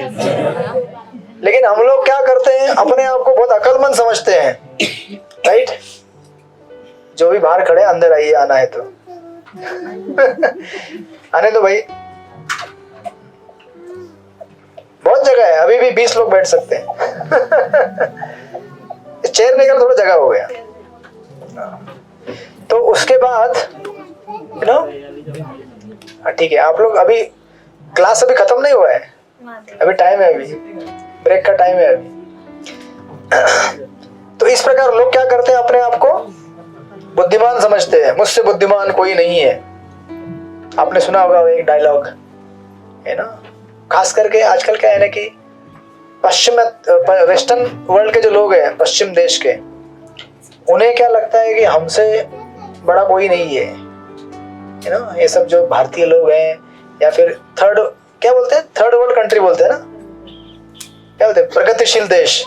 लेकिन हम लोग क्या करते हैं, अपने आप को बहुत अक्लमंद समझते हैं, राइट? जो भी बाहर खड़े अंदर आइए, आना है तो आने दो भाई, बहुत जगह है, अभी भी 20 लोग बैठ सकते हैं। चेयर निकल थोड़ा जगह हो गया। तो उसके बाद ठीक है, आप लोग अभी क्लास अभी खत्म नहीं हुआ है, अभी टाइम है, अभी ब्रेक का टाइम है अभी। तो इस प्रकार लोग क्या करते हैं, अपने आप को बुद्धिमान समझते हैं, मुझसे बुद्धिमान कोई नहीं है। आपने सुना होगा एक डायलॉग है ना, खास करके आजकल क्या है ना कि पश्चिम वेस्टर्न वर्ल्ड के जो लोग हैं, पश्चिम देश के, उन्हें क्या लगता है कि हमसे बड़ा कोई नहीं है ना। ये सब जो भारतीय लोग हैं या फिर क्या बोलते हैं, थर्ड वर्ल्ड कंट्री बोलते हैं ना, क्या बोलते हैं, प्रगतिशील देश,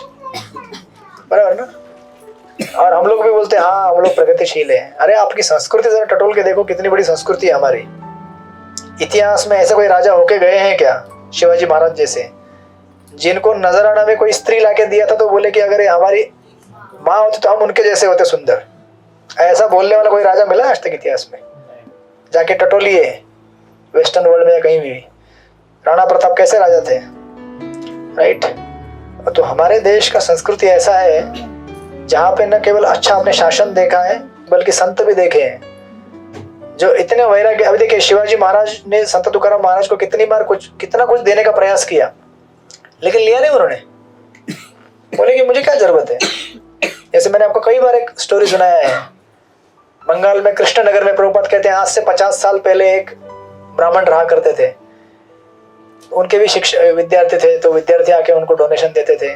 बराबर ना। और हम लोग भी बोलते हैं हाँ हम लोग प्रगतिशील हैं। अरे आपकी संस्कृति जरा टटोल के देखो, कितनी बड़ी संस्कृति है हमारी। इतिहास में ऐसे कोई राजा होके गए हैं क्या, शिवाजी महाराज जैसे, जिनको नजराना में कोई स्त्री लाके दिया था तो बोले कि अगर हमारी माँ होती तो हम उनके जैसे होते सुंदर? ऐसा बोलने वाला कोई राजा मिला आज तक इतिहास में? जाके टटोलिए वेस्टर्न वर्ल्ड में या कहीं भी, राणा प्रताप कैसे राजा थे, राइट? तो हमारे देश का संस्कृति ऐसा है जहाँ पे न केवल अच्छा हमने शासन देखा है बल्कि संत भी देखे हैं जो इतने वैराग्य। अभी देखिए शिवाजी महाराज ने संत तुकाराम महाराज को कितना कुछ देने का प्रयास किया, लेकिन लिया नहीं उन्होंने। बोले कि मुझे क्या जरूरत है। जैसे मैंने आपको कई बार एक स्टोरी सुनाया है, बंगाल में कृष्णनगर में प्रभुपाद कहते हैं आज से 50 साल पहले एक ब्राह्मण रहा करते थे, उनके भी विद्यार्थी थे, तो विद्यार्थी आके उनको डोनेशन देते थे।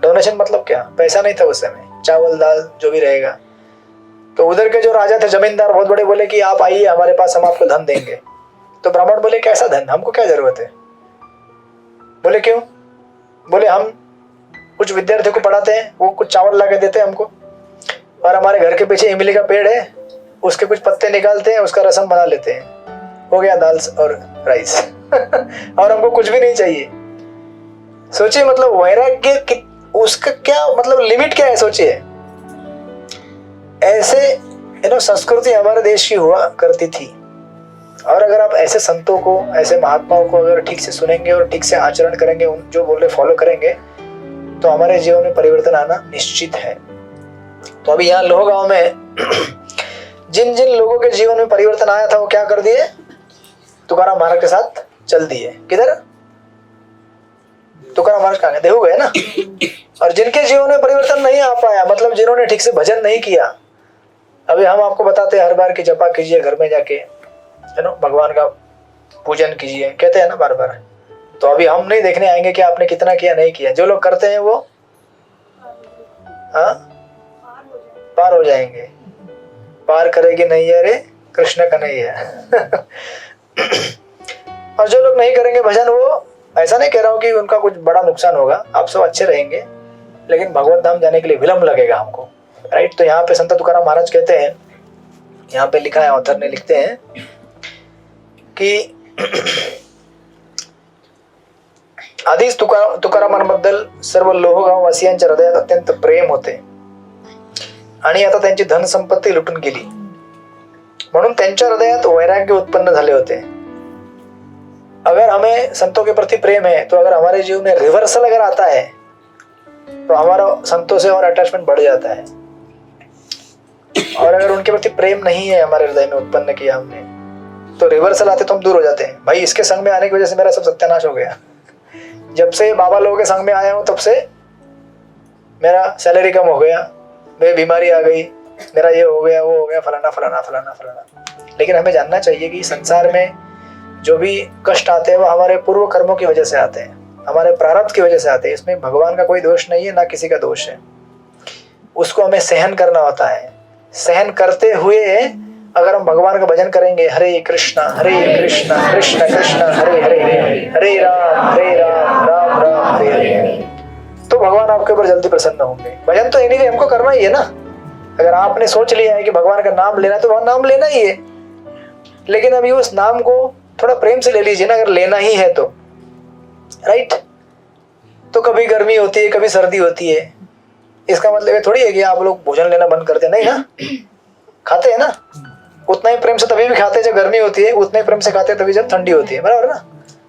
डोनेशन मतलब क्या, पैसा नहीं था उस समय, चावल दाल जो भी रहेगा। तो उधर के जो राजा थे, जमींदार बहुत बड़े, बोले कि आप आइए हमारे पास, हम आपको धन देंगे। तो ब्राह्मण बोले कैसा धन, हमको क्या जरूरत है। बोले क्यों? बोले हम कुछ विद्यार्थियों को पढ़ाते हैं, वो कुछ चावल ला के देते हैं हमको, और हमारे घर के पीछे इमली का पेड़ है, उसके कुछ पत्ते निकालते हैं, उसका रसम बना लेते हैं, हो गया दाल और राइस। और हमको कुछ भी नहीं चाहिए। सोचिए मतलब वैराग्य उसका क्या मतलब, लिमिट क्या है, सोचिए। ऐसे संस्कृति हमारे देश की हुआ करती थी। और अगर आप ऐसे संतों को, ऐसे महात्माओं को अगर ठीक से सुनेंगे और ठीक से आचरण करेंगे, उन जो बोले फॉलो करेंगे, तो हमारे जीवन में परिवर्तन आना निश्चित है। तो अभी यहाँ लोह गांव में जिन जिन लोगों के जीवन में परिवर्तन आया था वो क्या कर दिए, तुकाराम महाराज के साथ चल दिए। किधर? तुकाराम महाराज कहाँ गए, देहू गए ना। और जिनके जीवन में परिवर्तन नहीं आ पाया, मतलब जिन्होंने ठीक से भजन नहीं किया, अभी हम आपको बताते हैं हर बार की जपा कीजिए घर में जाके, है ना, भगवान का पूजन कीजिए, कहते हैं ना बार बार। तो अभी हम नहीं देखने आएंगे कि आपने कितना किया नहीं किया। जो लोग करते हैं वो पार हो जाएंगे। पार करेगी नहीं है रे कृष्ण का नहीं है। और जो लोग नहीं करेंगे भजन, वो ऐसा नहीं कह रहा हूँ कि उनका कुछ बड़ा नुकसान होगा, आप सब अच्छे रहेंगे, लेकिन भगवत धाम जाने के लिए विलंब लगेगा हमको, राइट? तो यहाँ पे संत तुकाराम महाराज कहते हैं, यहाँ पे लिखा है, ऑथर ने लिखते हैं की आधीच तुकारामांबद्दल सर्व लोहगाव वासियांच्या हृदयात अत्यंत प्रेम होते आणि आता त्यांची धनसंपत्ती लुटून गेली, म्हणून त्यांच्या हृदयात वैराग्य उत्पन्न झाले होते। अगर हमें संतों के प्रति प्रेम है, तो अगर हमारे जीवन में रिवर्सल अगर आता है, तो हमारा संतों से और अटैचमेंट बढ़ जाता है। और अगर उनके प्रति प्रेम नहीं है हमारे हृदय में उत्पन्न किया हमने, तो रिवर्सल आते तो हम दूर हो जाते हैं। भाई इसके संग में आने की वजह से मेरा सब सत्यानाश हो गया। जब से बाबा लोगों के संग में आया हूं तब से मेरा सैलरी कम हो गया, मेरी बीमारी आ गई, मेरा ये हो गया, वो हो गया, फलाना फलाना फलाना फलाना। लेकिन हमें जानना चाहिए कि संसार में जो भी कष्ट आते हैं वो हमारे पूर्व कर्मों की वजह से आते हैं, हमारे प्रारब्ध की वजह से आते हैं। इसमें भगवान का कोई दोष नहीं है, ना किसी का दोष है। उसको हमें सहन करना होता है। सहन करते हुए अगर हम भगवान का भजन करेंगे, हरे कृष्णा कृष्ण कृष्ण हरे हरे, हरे राम राम राम हरे हरे, तो भगवान आपके ऊपर जल्दी प्रसन्न होंगे। भजन तो एनीवे हमको करना ही है ना। अगर आपने सोच लिया है कि भगवान का नाम लेना है तो वह नाम लेना ही है, लेकिन अभी उस नाम को थोड़ा प्रेम से ले लीजिए ना, अगर लेना ही है तो, राइट। तो कभी गर्मी होती है, कभी सर्दी होती है, इसका मतलब ये थोड़ी है कि आप लोग भोजन लेना बंद करते, नहीं ना, खाते हैं ना, उतना ही प्रेम से तभी भी खाते हैं जब गर्मी होती है, उतना ही प्रेम से खाते हैं तभी जब ठंडी होती है, बराबर ना।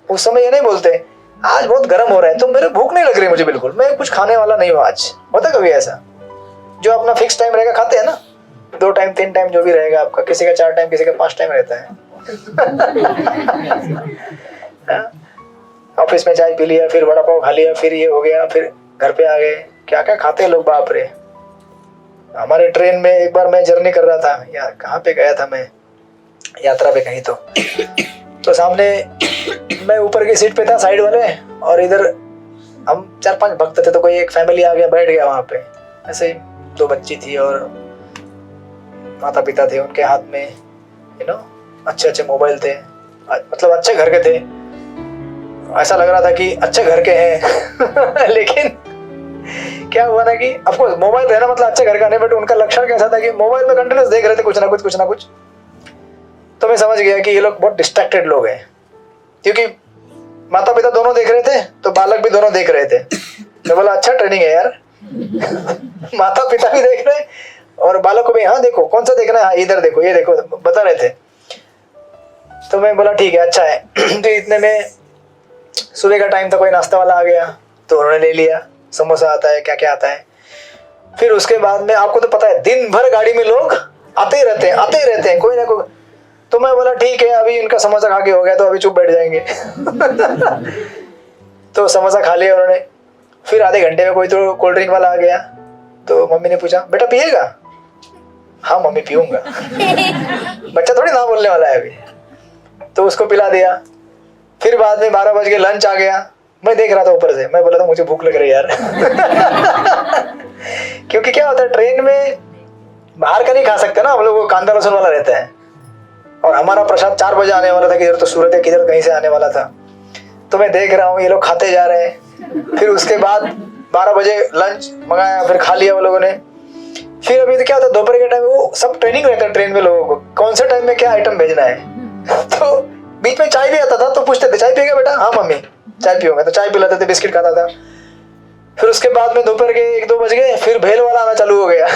उस समय ये नहीं बोलते आज बहुत गर्म हो रहा है तो मेरे भूख नहीं लग रही मुझे बिल्कुल, मैं कुछ खाने वाला नहीं हूँ आज, होता कभी ऐसा? जो अपना फिक्स टाइम रहेगा खाते हैं ना, 2 टाइम 3 टाइम जो भी रहेगा आपका, किसी का 4 टाइम किसी का 5 टाइम रहता है। ऑफिस में चाय पी लिया, फिर वड़ा पाव खा लिया, फिर ये हो गया, फिर घर पे आ गए, क्या क्या खाते हैं लोग, बाप रे। हमारे ट्रेन में एक बार मैं जर्नी कर रहा था, यार कहाँ पे गया था मैं, यात्रा पे कहीं, तो सामने मैं ऊपर की सीट पे था साइड वाले, और इधर हम 4-5 भक्त थे, तो कोई एक फैमिली आ गया बैठ गया वहां पे, ऐसे ही 2 बच्ची थी और माता पिता थे, उनके हाथ में अच्छे अच्छे मोबाइल थे, मतलब अच्छे घर के थे, ऐसा लग रहा था कि अच्छे घर के हैं। लेकिन क्या हुआ ना कि ऑफकोर्स मोबाइल रहना मतलब अच्छे घर का नहीं, बट उनका लक्षण कैसा था कि मोबाइल में कंटिन्यूस देख रहे थे कुछ ना कुछ। तो मैं समझ गया कि ये लोग बहुत डिस्ट्रैक्टेड लोग हैं, क्योंकि माता पिता दोनों देख रहे थे तो बालक भी दोनों देख रहे थे। तो बोला अच्छा ट्रेनिंग है यार। माता पिता भी देख रहे और बालक को भी, हाँ देखो कौन सा देखना है, हाँ इधर देखो, ये देखो, बता रहे थे। तो मैं बोला ठीक है, अच्छा है। तो इतने में सुबह का टाइम था, कोई नाश्ता वाला आ गया तो उन्होंने ले लिया, समोसा आता है, क्या क्या आता है। फिर उसके बाद में आपको तो पता है दिन भर गाड़ी में लोग आते ही रहते हैं कोई ना कोई। तो मैं बोला ठीक है, अभी इनका समोसा खा के हो गया तो अभी चुप बैठ जाएंगे। तो समोसा खा लिया उन्होंने। फिर आधे घंटे में कोई तो कोल्ड ड्रिंक वाला आ गया, तो मम्मी ने पूछा बेटा पिएगा? हाँ मम्मी पीऊंगा। बच्चा थोड़ी ना बोलने वाला है अभी, तो उसको पिला दिया। फिर बाद में 12 बज के लंच आ गया, मैं देख रहा था ऊपर से, मैं बोला था मुझे भूख लग रही है यार। क्योंकि क्या होता है ट्रेन में बाहर का नहीं खा सकते ना हम लोग, कांदा लहसुन वाला रहता है, और हमारा प्रसाद 4 बजे आने वाला था, किधर तो सूरत है किधर कहीं से आने वाला था। तो मैं देख रहा हूँ ये लोग खाते जा रहे हैं। फिर उसके बाद 12 बजे लंच मंगाया, फिर खा लिया वो लोगों ने। फिर अभी तो क्या होता है दोपहर के टाइम वो सब ट्रेनिंग रहता है ट्रेन में लोगों को, कौन से टाइम में क्या आइटम भेजना है। तो बीच में चाय भी आता था, तो पूछते थे चाय पिएगा बेटा? हाँ मम्मी चाय पियूंगा, तो चाय पिलाते थे, बिस्किट खाता था। फिर उसके बाद में दोपहर के 1-2 बज गए, फिर भेल वाला आना चालू हो गया।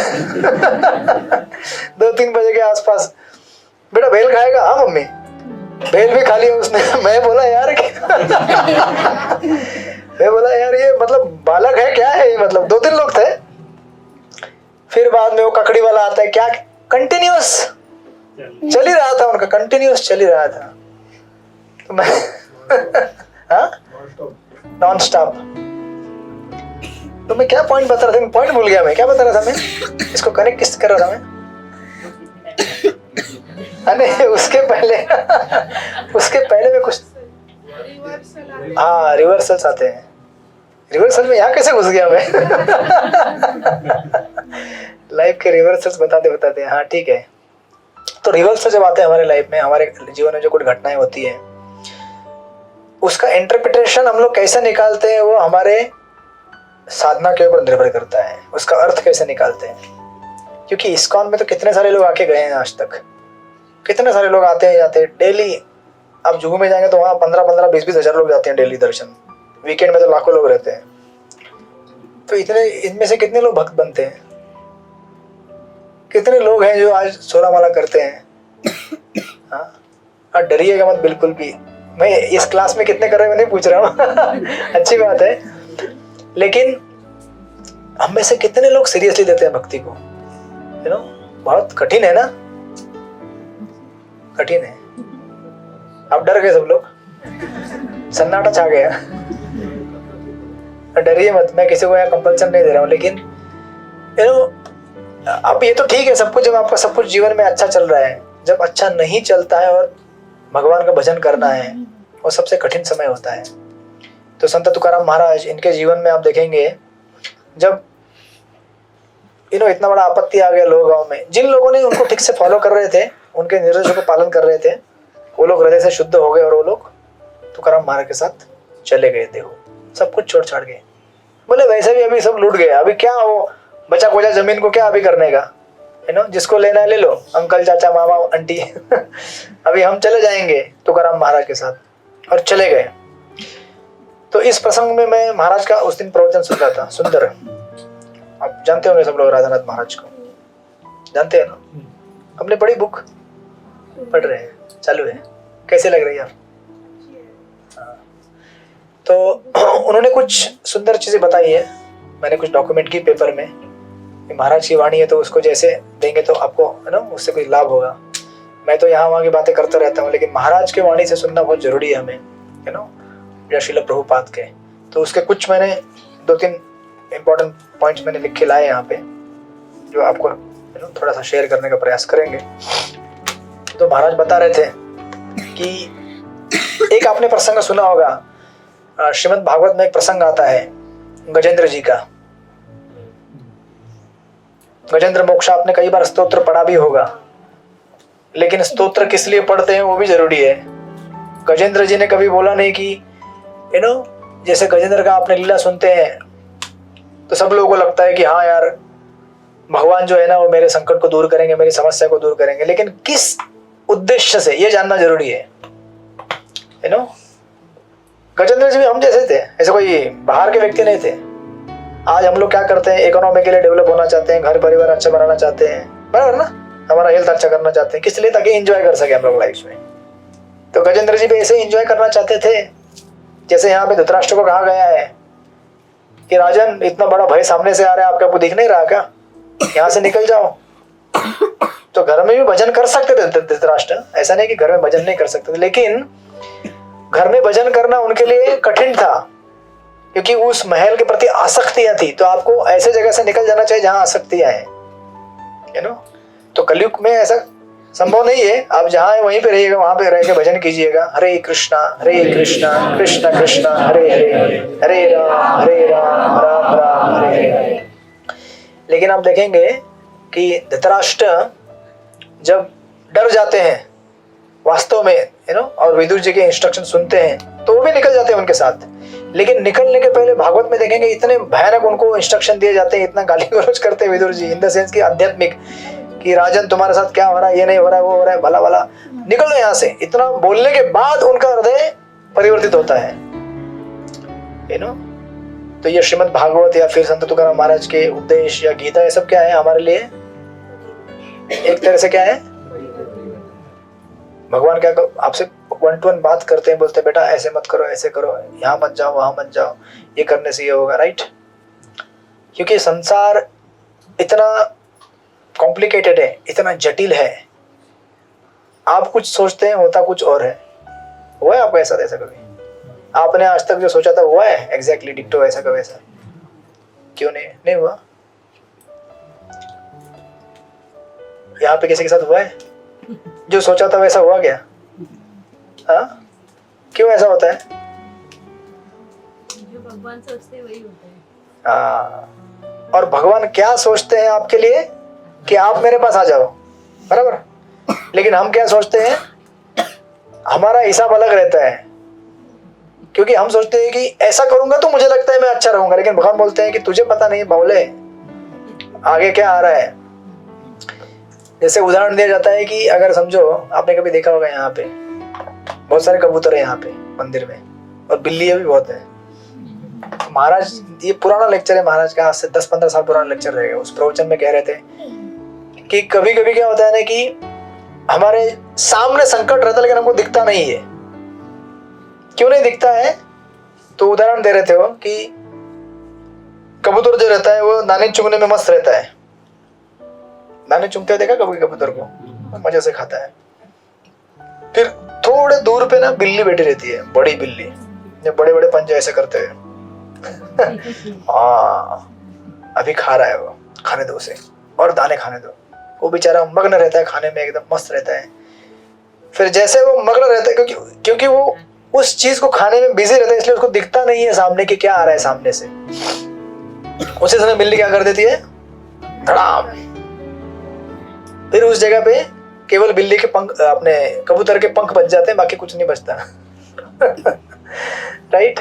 2-3 बजे के आसपास, बेटा भेल खाएगा? हाँ मम्मी। भेल भी खा लिया उसने। मैं बोला यार ये मतलब बालक है क्या है, मतलब 2-3 लोग थे। फिर बाद में वो ककड़ी वाला आता है, क्या कंटिन्यूअस चल ही रहा था उनका, कंटिन्यूअस चल ही रहा था। तो मैं नॉन स्टॉप। तो मैं क्या पॉइंट बता रहा था, पॉइंट भूल गया मैं, क्या बता रहा था मैं, इसको कनेक्ट किस कर रहा था मैं? अरे उसके पहले में कुछ, हाँ रिवर्सल्स आते हैं। रिवर्सल में यहाँ कैसे घुस गया मैं? लाइफ के रिवर्सल्स बताते, हाँ ठीक है। तो रिवर्सल जब आते हैं हमारे लाइफ में, हमारे जीवन में जो कुछ घटनाएं होती है, उसका इंटरप्रिटेशन हम लोग कैसे निकालते हैं वो हमारे साधना के ऊपर निर्भर करता है, उसका अर्थ कैसे निकालते हैं। क्योंकि इस्कॉन में तो कितने सारे लोग आके गए हैं आज तक, कितने सारे लोग आते हैं जाते हैं डेली। आप जुहू में जाएंगे तो वहाँ 15-15, 20-20 हजार लोग जाते हैं डेली दर्शन। वीकेंड में तो लाखों लोग रहते हैं। तो इतने, इनमें से कितने लोग भक्त बनते हैं? कितने लोग हैं जो आज 16 माला करते हैं? हाँ डरिएगा मत बिल्कुल भी। मैं इस क्लास में कितने कर रहे हैं मैं नहीं पूछ रहा हूँ। अच्छी बात है, लेकिन हम में से कितने लोग सीरियसली लेते हैं भक्ति को? बहुत कठिन है ना, कठिन है। अब डर गए सब लोग, सन्नाटा छा गया। डरिए मत, मैं किसी को यहाँ कंपल्सन नहीं दे रहा हूँ, लेकिन अब ये तो ठीक है सब कुछ, जब आपका सब कुछ जीवन में अच्छा चल रहा है। जब अच्छा नहीं चलता है और भगवान का भजन करना है, वो सबसे कठिन समय होता है। तो संत तुकाराम महाराज, इनके जीवन में आप देखेंगे जब इतना बड़ा आपत्ति आ गया लोग गाँव में, जिन लोगों ने उनको ठीक से फॉलो कर रहे थे उनके निर्देशों का पालन कर रहे थे, वो लोग हृदय से शुद्ध हो गए और वो लोग तुकाराम महाराज के साथ चले गए थे। वो सब कुछ छोड़ छाड़ गए। बोले वैसे भी अभी सब लूट गए, अभी क्या वो बचा खोचा जमीन को क्या अभी करने का, है ना, जिसको लेना है ले लो, अंकल चाचा मामा आंटी अभी हम चले जाएंगे तुकाराम महाराज के साथ, और चले गए। तो इस प्रसंग में मैं महाराज का उस दिन प्रवचन सुन रहा था, सुंदर। आप जानते होंगे सब लोग राधानाथ महाराज को, जानते हैं ना, अपने बड़ी बुक पढ़ रहे हैं, चालू है, कैसे लग रही है आप? तो उन्होंने कुछ सुंदर चीजें बताई है, मैंने कुछ डॉक्यूमेंट की पेपर में। महाराज की वाणी है तो उसको जैसे देंगे तो आपको, है ना, उससे कोई लाभ होगा। मैं तो यहाँ वहाँ की बातें करता रहता हूँ, लेकिन महाराज की वाणी से सुनना बहुत जरूरी है हमें, है ना, या श्रील प्रभुपाद के। तो उसके कुछ मैंने 2-3 इंपॉर्टेंट पॉइंट्स मैंने लिख के लाए यहाँ पे, जो आपको थोड़ा सा शेयर करने का प्रयास करेंगे। तो महाराज बता रहे थे कि एक आपने प्रसंग सुना होगा, श्रीमद् भागवत में एक प्रसंग आता है गजेंद्र जी का। गजेंद्र मोक्ष आपने कई बार स्तोत्र पढ़ा भी होगा, लेकिन स्तोत्र किस लिए पढ़ते हैं वो भी जरूरी है। गजेंद्र जी ने कभी बोला नहीं कि यू नो, जैसे गजेंद्र का आपने लीला सुनते हैं तो सब लोगों को लगता है कि हाँ यार भगवान जो है ना वो मेरे संकट को दूर करेंगे, मेरी समस्या को दूर करेंगे, लेकिन किस उद्देश्य से ये जानना जरूरी है, यू नो। गजेंद्र जी भी हम जैसे थे, ऐसे कोई बाहर के व्यक्ति नहीं थे। आज हम लोग क्या करते हैं, इकोनॉमिकली डेवलप होना चाहते हैं, घर परिवार अच्छा बनाना चाहते हैं, बराबर ना, हमारा हेल्थ अच्छा करना चाहते हैं, किस लिए? ताकि एंजॉय कर सके हम लोग लाइफ में। तो गजेंद्र जी भी ऐसे एंजॉय करना चाहते थे, जैसे यहाँ पे धृतराष्ट्र को कहा गया है कि राजन इतना बड़ा भय सामने से आ रहा है, आपको दिख नहीं रहा क्या, यहाँ से निकल जाओ। तो घर में भी भजन कर सकते थे धृतराष्ट्र, ऐसा नहीं कि घर में भजन नहीं कर सकते थे, लेकिन घर में भजन करना उनके लिए कठिन था, क्योंकि उस महल के प्रति आसक्तियां थी। तो आपको ऐसे जगह से निकल जाना चाहिए जहां आसक्तियां हैं, यू नो। तो कलयुग में ऐसा संभव नहीं है, आप जहां है वहीं पे रहिएगा, वहां पे रह के भजन कीजिएगा। हरे कृष्णा कृष्ण कृष्ण हरे हरे, हरे राम राम राम हरे हरे। लेकिन आप देखेंगे कि धृतराष्ट्र जब डर जाते हैं वास्तव में, यू नो, और विदुर जी के इंस्ट्रक्शन सुनते हैं तो वो भी निकल जाते हैं उनके साथ। लेकिन निकलने के पहले भागवत में देखेंगे इतने भयानक उनको इंस्ट्रक्शन दिए जाते हैं, इतना गाली गलौज करते हैं Vidur ji, in the sense की आध्यात्मिक, कि राजन तुम्हारे साथ क्या हो रहा है, ये नहीं हो रहा है, वो हो रहा है, भला भला निकलो यहाँ से। इतना बोलने के बाद उनका हृदय परिवर्तित होता है, यू नो। तो ये श्रीमद् भागवत या फिर संत तुकाराम महाराज के उपदेश या गीता, ये सब क्या है हमारे लिए? एक तरह से क्या है, भगवान क्या आपसे 1-to-1 बात करते हैं, बोलते हैं बेटा ऐसे मत करो, ऐसे करो, यहाँ मत जाओ, वहां मत जाओ, ये करने से ये होगा, राइट। क्योंकि संसार इतना कॉम्प्लिकेटेड है, इतना जटिल है, आप कुछ सोचते हैं होता कुछ और है। हुआ है आपको ऐसा कभी? आपने आज तक जो सोचा था हुआ है एग्जैक्टली डिक्टो वैसा का वैसा? क्यों नहीं हुआ? यहाँ पे किसी के साथ हुआ है जो सोचा था वैसा हुआ क्या? हाँ, क्यों ऐसा होता है? जो भगवान सोचते हैं वही होता है। हाँ, और भगवान क्या सोचते हैं आपके लिए कि आप मेरे पास आ जाओ, बराबर। लेकिन हम क्या सोचते हैं, हमारा हिसाब अलग रहता है, क्योंकि हम सोचते हैं कि ऐसा करूंगा तो मुझे लगता है मैं अच्छा रहूंगा, लेकिन भगवान बोलते हैं कि तुझे पता नहीं बावले आगे क्या आ रहा है। जैसे उदाहरण दिया जाता है कि अगर समझो, आपने कभी देखा होगा यहाँ पे बहुत सारे कबूतर है यहाँ पे मंदिर में, और बिल्लियां भी बहुत है। महाराज, ये पुराना लेक्चर है महाराज का, आज से 10-15 साल पुराना लेक्चर रहेगा। उस प्रवचन में कह रहे थे कि कभी कभी क्या होता है ना कि हमारे सामने संकट रहता है लेकिन हमको दिखता नहीं है। क्यों नहीं दिखता है? तो उदाहरण दे रहे थे वो कि कबूतर जो रहता है वो दाने चुगने में मस्त रहता है। दाने चुगते हुए देखा कभी कबूतर को? मजे से खाता है। फिर थोड़े दूर पे ना बिल्ली बैठी रहती है, बड़ी बिल्ली, बड़े बड़े पंजे ऐसे करते हुए अभी खा रहा है वो, खाने दो उसे और दाने खाने दो। वो बेचारा मग्न रहता है खाने में, एकदम मस्त रहता है। फिर जैसे वो मग्न रहता है, क्योंकि वो उस चीज को खाने में बिजी रहता है, इसलिए उसको दिखता नहीं है सामने कि क्या आ रहा है सामने से। उसी समय बिल्ली क्या कर देती है, धड़ाम। फिर उस जगह पे केवल बिल्ली के पंख, अपने कबूतर के पंख बच जाते हैं, बाकी कुछ नहीं बचता। राइट।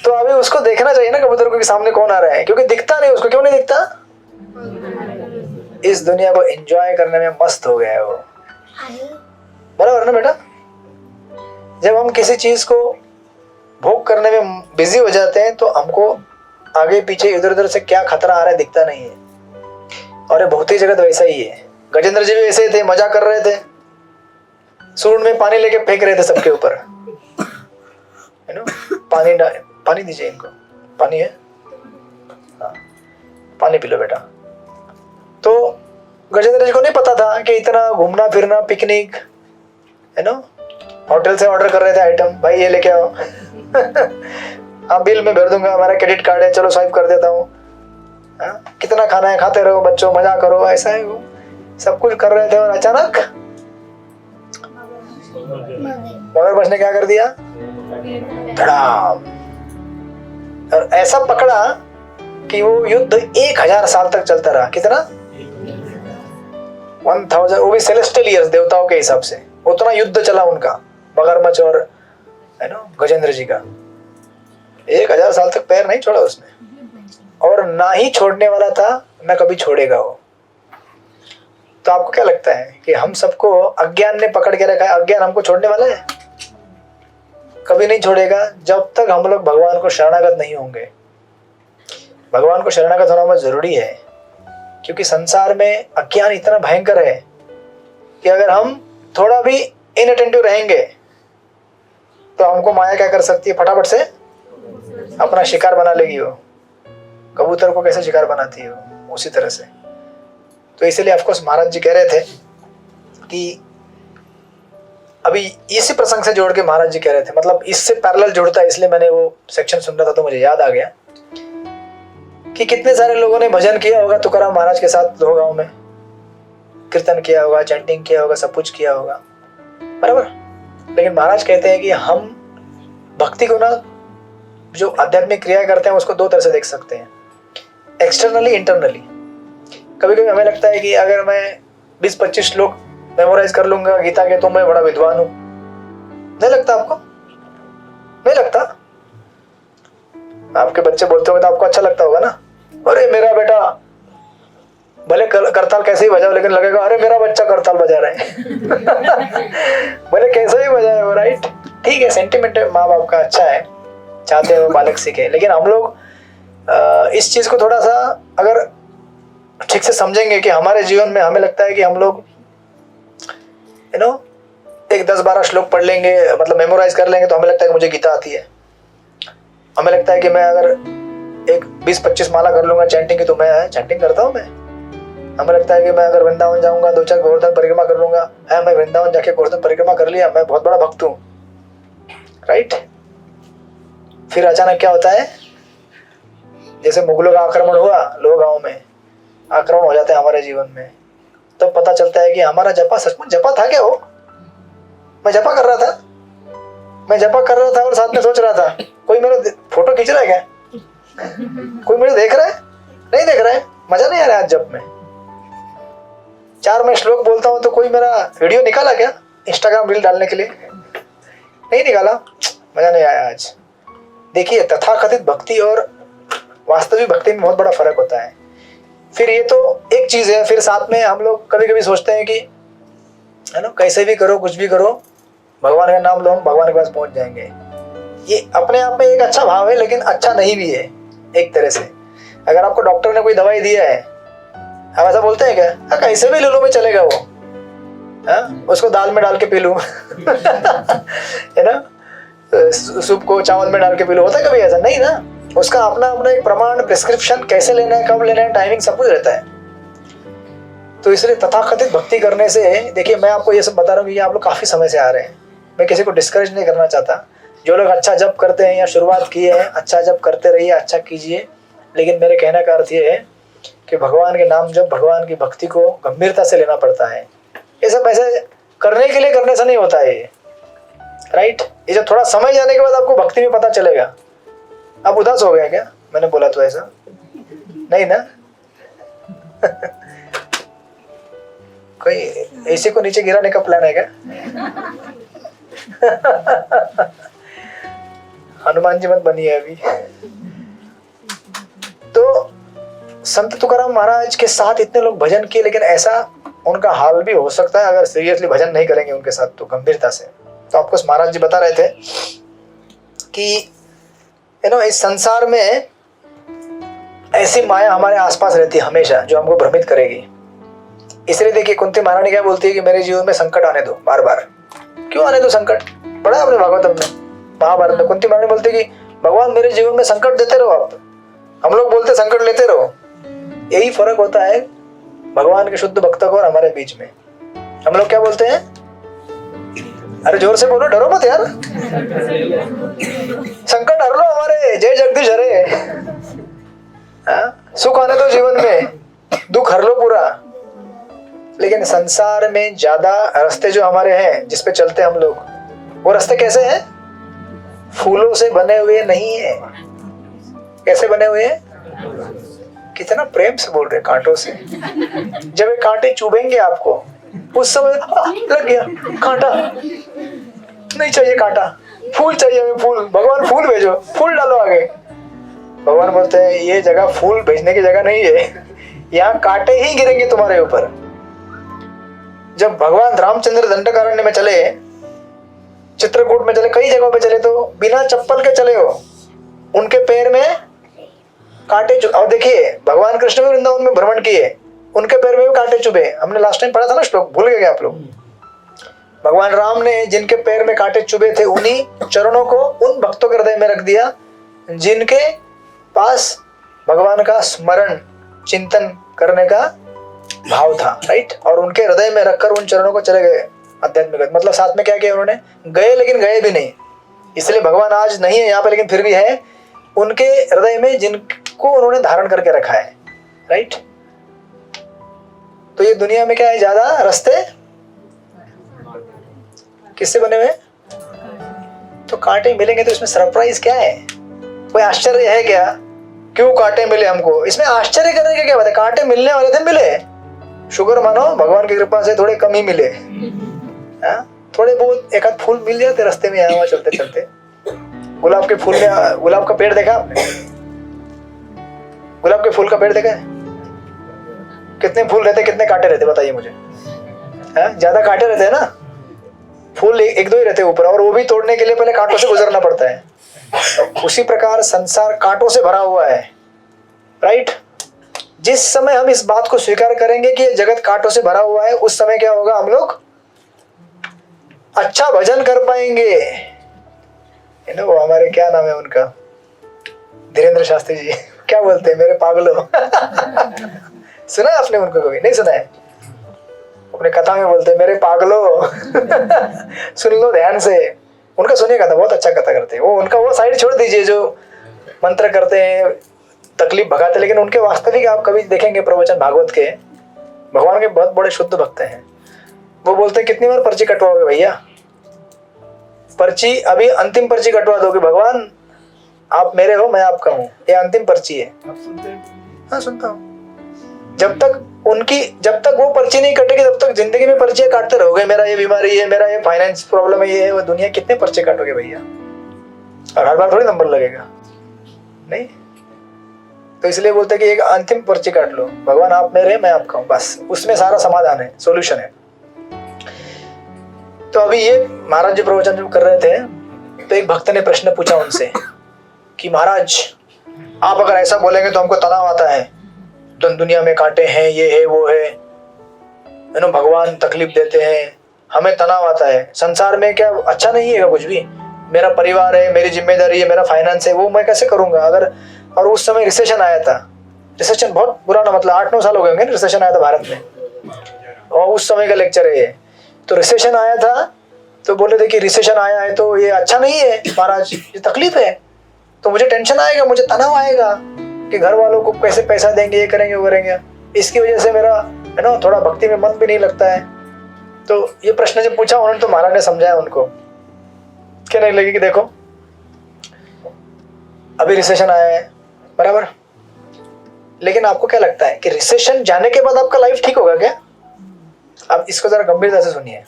तो अभी उसको देखना चाहिए ना कबूतर को कि सामने कौन आ रहा है, क्योंकि दिखता नहीं उसको। क्यों नहीं दिखता? इस दुनिया को एंजॉय करने में मस्त हो गया है वो। बराबर ना बेटा? जब हम किसी चीज को भोग करने में बिजी हो जाते हैं तो हमको आगे पीछे इधर उधर से क्या खतरा आ रहा है दिखता नहीं है। और ये भौतिक जगत वैसा ही है। गजेंद्र जी भी ऐसे ही थे, मजा कर रहे थे, सूंड में पानी लेके फेंक रहे थे सबके ऊपर, है ना। पानी दीजिए इनको, पानी है, हाँ पानी पी लो बेटा। तो गजेंद्र जी को नहीं पता था कि इतना घूमना फिरना, पिकनिक, है ना, होटल से ऑर्डर कर रहे थे आइटम, भाई ये लेके आओ। हाँ बिल में भर दूंगा, हमारा क्रेडिट कार्ड है, चलो स्वाइप कर देता हूँ, कितना खाना है खाते रहो बच्चों, मजा करो, ऐसा है वो। सब कुछ कर रहे थे और अचानक मगरमच्छ ने क्या कर दिया? धड़ाम। और ऐसा पकड़ा कि वो युद्ध 1000 साल तक चलता रहा। कितना? 1000, वो भी सेलेस्टियल ईयर्स, देवताओं के हिसाब से। उतना युद्ध चला उनका, मगरमच्छ और, है ना, गजेंद्र जी का। 1000 साल तक पैर नहीं छोड़ा उसने, और ना ही छोड़ने वाला था, ना कभी छोड़ेगा वो। तो आपको क्या लगता है कि हम सबको अज्ञान ने पकड़ के रखा है? अज्ञान हमको छोड़ने वाला है? कभी नहीं छोड़ेगा जब तक हम लोग भगवान को शरणागत नहीं होंगे। भगवान को शरणागत होना बहुत जरूरी है, क्योंकि संसार में अज्ञान इतना भयंकर है कि अगर हम थोड़ा भी इनअटेंटिव रहेंगे तो हमको माया क्या कर सकती है? फटाफट से अपना शिकार बना लेगी वो। कबूतर को कैसे शिकार बनाती है वो, उसी तरह से। तो इसलिए ऑफकोर्स महाराज जी कह रहे थे कि अभी इसी प्रसंग से जोड़ के महाराज जी कह रहे थे, मतलब इससे पैरेलल जुड़ता है, इसलिए मैंने वो सेक्शन सुन रहा था तो मुझे याद आ गया कि कितने सारे लोगों ने भजन किया होगा तुकाराम महाराज के साथ, दो गांव में कीर्तन किया होगा, चैंटिंग किया होगा, सब कुछ किया होगा, बराबर। लेकिन महाराज कहते हैं कि हम भक्ति को ना, जो आध्यात्मिक क्रिया करते हैं उसको दो तरह से देख सकते हैं, एक्सटर्नली, इंटरनली। कभी कभी हमें लगता है कि अगर मैं 20-25 श्लोक मेमोराइज कर लूंगा गीता के तो मैं बड़ा विद्वान हूं। नहीं लगता आपको? नहीं लगता? आपके बच्चे बोलते होंगे तो आपको अच्छा लगता होगा ना, अरे मेरा बेटा भले करताल कैसे ही बजाओ, लेकिन लगेगा अरे मेरा बच्चा करताल बजा रहा है। भले कैसे ही बजाए वो, राइट। ठीक है, सेंटिमेंट माँ बाप का अच्छा है, चाहते हैं वो बालक सीखे। लेकिन हम लोग इस चीज को थोड़ा सा अगर ठीक से समझेंगे कि हमारे जीवन में हमें लगता है कि हम लोग एक 10-12 श्लोक पढ़ लेंगे, मतलब मेमोराइज कर लेंगे, तो हमें लगता है कि मुझे गीता आती है। हमें लगता है कि मैं अगर एक 20-25 माला कर लूंगा चैंटिंग की तो मैं चैंटिंग करता हूँ मैं। हमें लगता है कि मैं अगर वृंदावन जाऊंगा 2-4 गोवर्धन परिक्रमा कर लूंगा, मैं वृंदावन जाके गोवर्धन परिक्रमा कर लिया, मैं बहुत बड़ा भक्त हूँ, राइट। फिर अचानक क्या होता है, जैसे मुगलों का आक्रमण हुआ, लोग गाँव में आक्रमण हो जाते हैं हमारे जीवन में, तब पता चलता है कि हमारा जपा सचमुच जपा था क्या? हो, मैं जपा कर रहा था, मैं जपा कर रहा था और साथ में सोच रहा था कोई मेरा फोटो खींच रहा है क्या? कोई मुझे देख रहा है? नहीं देख रहा है, मजा नहीं आ रहा है आज जप में। 4 मैं श्लोक बोलता हूँ तो कोई मेरा वीडियो निकाला क्या इंस्टाग्राम रील डालने के लिए? नहीं निकाला, मजा नहीं आया आज। देखिए, तथाकथित भक्ति और वास्तविक भक्ति में बहुत बड़ा फर्क होता है। फिर ये तो एक चीज है, फिर साथ में हम लोग कभी कभी सोचते हैं कि, है ना, कैसे भी करो, कुछ भी करो, भगवान का नाम लो, हम भगवान के पास पहुंच जाएंगे। ये अपने आप में एक अच्छा भाव है, लेकिन अच्छा नहीं भी है एक तरह से। अगर आपको डॉक्टर ने कोई दवाई दिया है, आप ऐसा बोलते हैं क्या? हाँ, कैसे भी ले लो, मैं चलेगा वो, उसको दाल में डाल के पी लूं, है ना, सूप को चावल में डाल के पी लो, होता है कभी ऐसा? नहीं ना। उसका अपना अपना एक प्रमाण, प्रिस्क्रिप्शन, कैसे लेना है, कब लेना है, टाइमिंग, सब कुछ रहता है। तो इसलिए तथाकथित भक्ति करने से, देखिए मैं आपको ये सब बता रहा हूँ कि आप लोग काफी समय से आ रहे हैं, मैं किसी को डिस्करेज नहीं करना चाहता। जो लोग अच्छा जप करते हैं या शुरुआत किए हैं, अच्छा जप करते रहिए, अच्छा कीजिए। लेकिन मेरे कहने का अर्थ ये है कि भगवान के नाम जप, भगवान की भक्ति को गंभीरता से लेना पड़ता है। ये सब ऐसे करने के लिए करने से नहीं होता है, राइट। ये जब थोड़ा समय जाने के बाद आपको भक्ति में पता चलेगा। आप उदास हो गया क्या? मैंने बोला तो ऐसा नहीं ना। कोई एसी को नीचे गिराने का प्लान है क्या? हनुमान जी मत बनिए अभी। तो संत तुकाराम महाराज के साथ इतने लोग भजन किए, लेकिन ऐसा उनका हाल भी हो सकता है अगर सीरियसली भजन नहीं करेंगे उनके साथ तो, गंभीरता से। तो आपको महाराज जी बता रहे थे कि इस संसार में ऐसी माया हमारे आसपास रहती है हमेशा, जो हमको भ्रमित करेगी। इसलिए देखिए कुंती महारानी क्या बोलती है कि मेरे जीवन में संकट आने दो, बार बार। क्यों आने दो संकट? पढ़ा आपने भागवतम में, महाभारत में। कुंती महारानी बोलती है कि भगवान मेरे जीवन में संकट देते रहो आप। हम लोग बोलते संकट लेते रहो। यही फर्क होता है भगवान के शुद्ध भक्तों को और हमारे बीच में। हम लोग क्या बोलते हैं? अरे जोर से बोलो, डरो मत यार। संकट हर लो हमारे, जय जगदीश हरे। सुख आने दो जीवन में, दुख हर लो पूरा। लेकिन संसार में ज्यादा रास्ते जो हमारे हैं जिस पे चलते हम लोग, वो रास्ते कैसे हैं? फूलों से बने हुए नहीं है। कैसे बने हुए हैं? कितना प्रेम से बोल रहे, कांटों से। जब ये कांटे चुभेंगे आपको, उस समय लग गया कांटा, नहीं चाहिए कांटा, फूल चाहिए हमें, फूल। भगवान फूल भेजो, फूल डालो आगे। भगवान बोलते हैं ये जगह फूल भेजने की जगह नहीं है, यहाँ कांटे ही गिरेंगे तुम्हारे ऊपर। जब भगवान रामचंद्र दंडकारण्य में चले, चित्रकूट में चले, कई जगहों पे चले, तो बिना चप्पल के चले हो, उनके पैर में कांटे चुभे। और देखिए भगवान कृष्ण भी वृंदावन में भ्रमण किए, उनके पैर में भी कांटे चुभे। हमने लास्ट टाइम पढ़ा था ना श्लोक, भूल गए आप लोग? भगवान राम ने जिनके पैर में कांटे चुभे थे, उन्हीं चरणों को उन भक्तों के हृदय में रख दिया जिनके पास भगवान का स्मरण चिंतन करने का भाव था, राइट। और उनके हृदय में रखकर उन चरणों को चले गए आध्यात्मिक। मतलब साथ में क्या किया उन्होंने? गए, लेकिन गए भी नहीं। इसलिए भगवान आज नहीं है यहाँ पे, लेकिन फिर भी है उनके हृदय में जिनको उन्होंने धारण करके रखा है, राइट। तो ये दुनिया में क्या है? ज्यादा रास्ते किससे बने हुए? तो कांटे मिलेंगे, तो इसमें सरप्राइज क्या है? कोई आश्चर्य है क्या? क्यों कांटे मिले हमको? इसमें आश्चर्य करने की क्या बात है? कांटे मिलने वाले थे, मिले। शुक्र मानो भगवान की कृपा से थोड़े कम ही मिले। थोड़े बहुत एक आध फूल मिल जाते रास्ते में, यहाँ चलते चलते। गुलाब के फूल में, गुलाब का पेड़ देखा आपने? गुलाब के फूल का पेड़ देखा है? कितने फूल रहते, कितने कांटे रहते, बताइए मुझे। ज्यादा कांटे रहते हैं ना, फूल एक दो ही रहते ऊपर, और वो भी तोड़ने के लिए पहले कांटों से गुजरना पड़ता है। उसी प्रकार संसार कांटों से भरा हुआ है, राइट। जिस समय हम इस बात को स्वीकार करेंगे कि ये जगत कांटों से भरा हुआ है, उस समय क्या होगा? हम लोग अच्छा भजन कर पाएंगे। वो हमारे क्या नाम है उनका, धीरेन्द्र शास्त्री जी, क्या बोलते हैं? मेरे पागलों। सुना है आपने उनको? कभी नहीं सुना है? अपने कथा में बोलते हैं मेरे पागलों। सुन लो ध्यान से, उनका सुनिए कथा, बहुत अच्छा कथा करते हैं वो। उनका वो साइड छोड़ दीजिए जो मंत्र करते हैं, तकलीफ भगाते, लेकिन उनके वास्तविक आप कभी देखेंगे प्रवचन भागवत के, भगवान के बहुत बड़े शुद्ध भक्त हैं। वो बोलते हैं कितनी बार पर्ची कटवाओगे भैया? पर्ची अभी अंतिम पर्ची कटवा दोगे, भगवान आप मेरे हो, मैं आपका हूँ, ये अंतिम पर्ची है। आप सुनते हैं? हाँ सुनता हूँ। जब तक वो पर्ची नहीं कटेगी, तब तक जिंदगी में पर्चियां काटते रहोगे। मेरा ये बीमारी है, मेरा ये फाइनेंस प्रॉब्लम है, ये है वो। दुनिया कितने पर्चे काटोगे भैया? और हर बार थोड़ी नंबर लगेगा, नहीं। तो इसलिए बोलते कि एक अंतिम पर्ची काट लो, भगवान आप मेरे, मैं आपका हूँ, बस। उसमें सारा समाधान है, सॉल्यूशन है। तो अभी ये महाराज जी प्रवचन जब कर रहे थे, तो एक भक्त ने प्रश्न पूछा उनसे कि महाराज आप अगर ऐसा बोलेंगे तो हमको तनाव आता है, दुनिया में कांटे हैं, ये है वो है, भगवान तकलीफ देते हैं, हमें तनाव आता है। संसार में क्या अच्छा नहीं है कुछ भी? मेरा परिवार है, मेरी जिम्मेदारी है, मेरा फाइनेंस है, वो मैं कैसे करूंगा अगर? और उस समय रिसेशन आया था, रिसेशन बहुत बुरा ना, मतलब 8-9 साल हो गए होंगे रिसेशन आया था भारत में, और उस समय का लेक्चर है ये। तो रिसेशन आया था, तो बोले थे कि रिसेशन आया है तो ये अच्छा नहीं है महाराज, ये तकलीफ है, तो मुझे टेंशन आएगा, मुझे तनाव आएगा कि घर वालों को कैसे पैसा देंगे, ये करेंगे वो करेंगे, इसकी वजह से मेरा थोड़ा भक्ति में मन भी नहीं लगता है। तो ये प्रश्न जब पूछा उन्होंने, तो महाराज ने समझाया उनको, कहने लगे कि देखो अभी रिसेशन आया है, बराबर, लेकिन आपको क्या लगता है कि रिसेशन जाने के बाद आपका लाइफ ठीक होगा क्या? अब इसको जरा गंभीरता से सुनिए।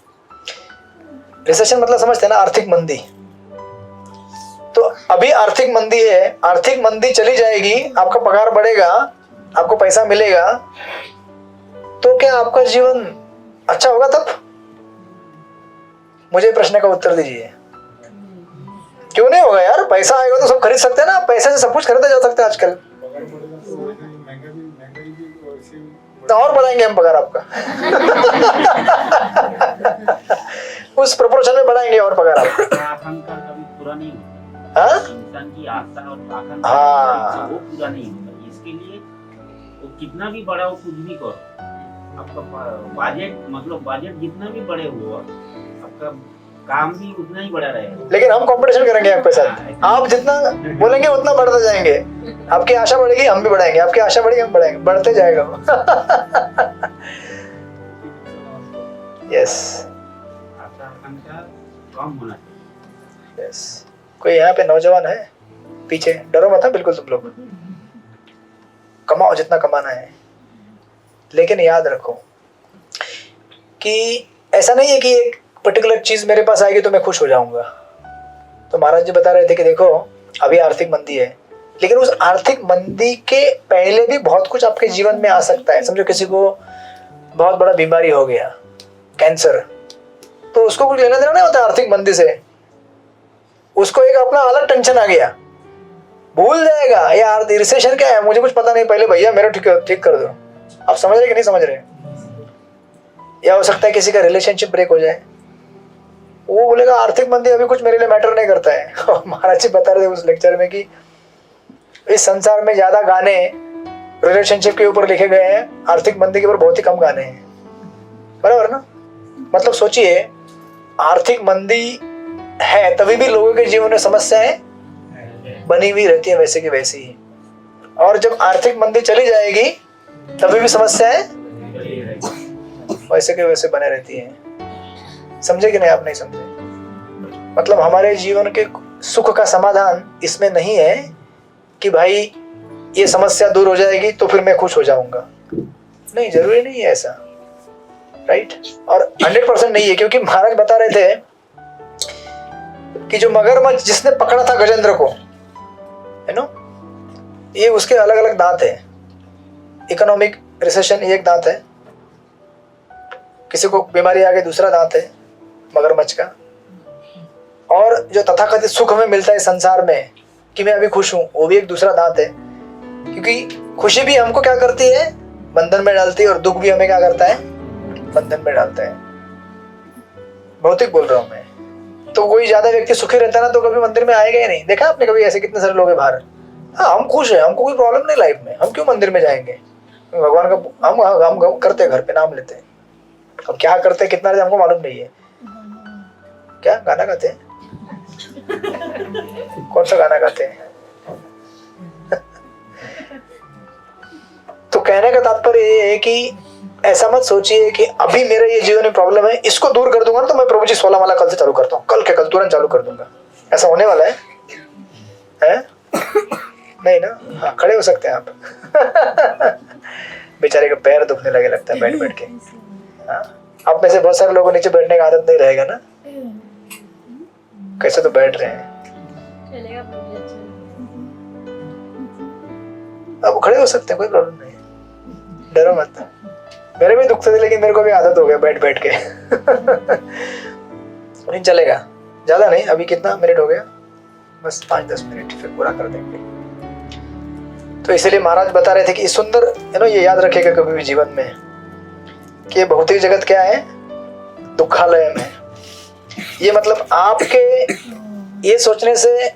रिसेशन मतलब समझते हैं ना, आर्थिक मंदी। तो अभी आर्थिक मंदी है, आर्थिक मंदी चली जाएगी, आपका पगार बढ़ेगा, आपको पैसा मिलेगा, तो क्या आपका जीवन अच्छा होगा तब? मुझे प्रश्न का उत्तर दीजिए। क्यों नहीं होगा यार? पैसा आएगा तो सब खरीद सकते हैं ना, पैसे से सब कुछ खरीदा जा सकता है आजकल। तो और बढ़ाएंगे हम पगार आपका। उस प्रोपोर्शन में बढ़ाएंगे और पगार आपका। आकांक्षा कभी पूरा नहीं होता। हाँ? इंसान की आशा और आकांक्षा हाँ। वो पूरा नहीं होता। इसके लिए वो कितना भी बड़ा हो, कुछ भी करो, आपका बजट मतलब बजट जितना भी बड़े हो, आपका काम भी उतना ही बड़ा रहेगा। लेकिन हम कंपटीशन करेंगे आपके साथ। आप जितना बोलेंगे उतना बढ़ते जाएंगे। आपकी आशा बढ़ेगी, हम भी बढ़ाएंगे। आपकी आशा बढ़ेगी, हम बढ़ाएंगे, बढ़ते जाएगा। यस आशा आकांक्षा कम होना चाहिए। यस। कोई यहाँ पे नौजवान है पीछे? डरो मत बिल्कुल तुम लोग, कमाओ जितना कमाना है, लेकिन याद रखो कि ऐसा नहीं है कि एक पर्टिकुलर चीज मेरे पास आएगी तो मैं खुश हो जाऊंगा। तो महाराज जी बता रहे थे कि देखो अभी आर्थिक मंदी है, लेकिन उस आर्थिक मंदी के पहले भी बहुत कुछ आपके जीवन में आ सकता है। समझो किसी को बहुत बड़ा बीमारी हो गया, कैंसर, तो उसको कुछ लेना देना नहीं होता आर्थिक मंदी से। उसको एक अपना अलग टेंशन आ गया, भूल जाएगा यार रिसेशन क्या है, मुझे कुछ पता नहीं, पहले भैया मेरा ठीक कर दो। आप समझ रहे कि नहीं समझ रहे? या हो सकता है किसी का रिलेशनशिप ब्रेक हो जाए, वो बोलेगा आर्थिक मंदी अभी कुछ मेरे लिए मैटर नहीं करता है। महाराज जी बता रहे थे उस लेक्चर में कि इस संसार में ज्यादा गाने रिलेशनशिप के ऊपर लिखे गए हैं, आर्थिक मंदी के ऊपर बहुत ही कम गाने हैं। बराबर ना? मतलब सोचिए, आर्थिक मंदी है तभी भी लोगों के जीवन में समस्याएं बनी हुई रहती है वैसे की वैसी ही, और जब आर्थिक मंदी चली जाएगी तभी भी समस्याएं वैसे के वैसे बने रहती हैं। समझे कि नहीं? आप नहीं समझे? मतलब हमारे जीवन के सुख का समाधान इसमें नहीं है कि भाई ये समस्या दूर हो जाएगी तो फिर मैं खुश हो जाऊंगा। नहीं, जरूरी नहीं है ऐसा, राइट? और 100% नहीं है, क्योंकि महाराज बता रहे थे कि जो मगरमच्छ जिसने पकड़ा था गजेंद्र को, है नो, ये उसके अलग अलग दांत है। इकोनॉमिक रिसेशन एक दांत है, किसी को बीमारी आ गई दूसरा दांत है मगरमच्छ का, और जो तथाकथित सुख में मिलता है संसार में कि मैं अभी खुश हूं, वो भी एक दूसरा दांत है। क्योंकि खुशी भी हमको क्या करती है? बंधन में डालती है, और दुख भी हमें क्या करता है? बंधन में डालता है। भौतिक बोल रहा हूं मैं। तो कोई ज्यादा व्यक्ति सुखी रहता है ना तो कभी मंदिर में आएगा ही नहीं। देखा आपने कभी? ऐसे कितने सारे लोग हैं बाहर, हाँ हम खुश हैं, हमको कोई प्रॉब्लम नहीं लाइफ में, हम क्यों मंदिर में जाएंगे? भगवान का हम करते हैं, घर पे नाम लेते हैं। अब क्या करते हैं, कितना हमको मालूम नहीं है। क्या गाना गाते हैं? कौन सा गाना गाते हैं? तो कहने का तात्पर्य ये है कि ऐसा मत सोचिए कि अभी मेरे ये जीवन में प्रॉब्लम है, इसको दूर कर दूंगा ना तो मैं प्रभु जी 16 माला कल से चालू करता हूँ, कल के कल तुरंत चालू कर दूंगा। ऐसा होने वाला है? नहीं ना? हाँ, खड़े हो सकते हैं आप। बेचारे का पैर दुखने लगे लगता है बैठ बैठ के। हाँ, आप में से बहुत सारे लोगों को नीचे बैठने का आदत नहीं रहेगा ना? कैसे तो बैठ रहे हैं। चलेगा, बहुत अच्छा। अब खड़े हो सकते हैं, कोई प्रॉब्लम नहीं, डरो मत। मेरे भी दुखते थे लेकिन मेरे को भी आदत हो गया बैठ बैठ के। नहीं चलेगा, ज्यादा नहीं। अभी कितना मिनट हो गया? बस 5-10 मिनट फिर पूरा कर देंगे। तो इसलिए महाराज बता रहे थे कि सुंदर है ना, ये याद रखेगा कभी भी जीवन में कि भौतिक जगत क्या है? दुखालय में। ये मतलब आपके ये सोचने से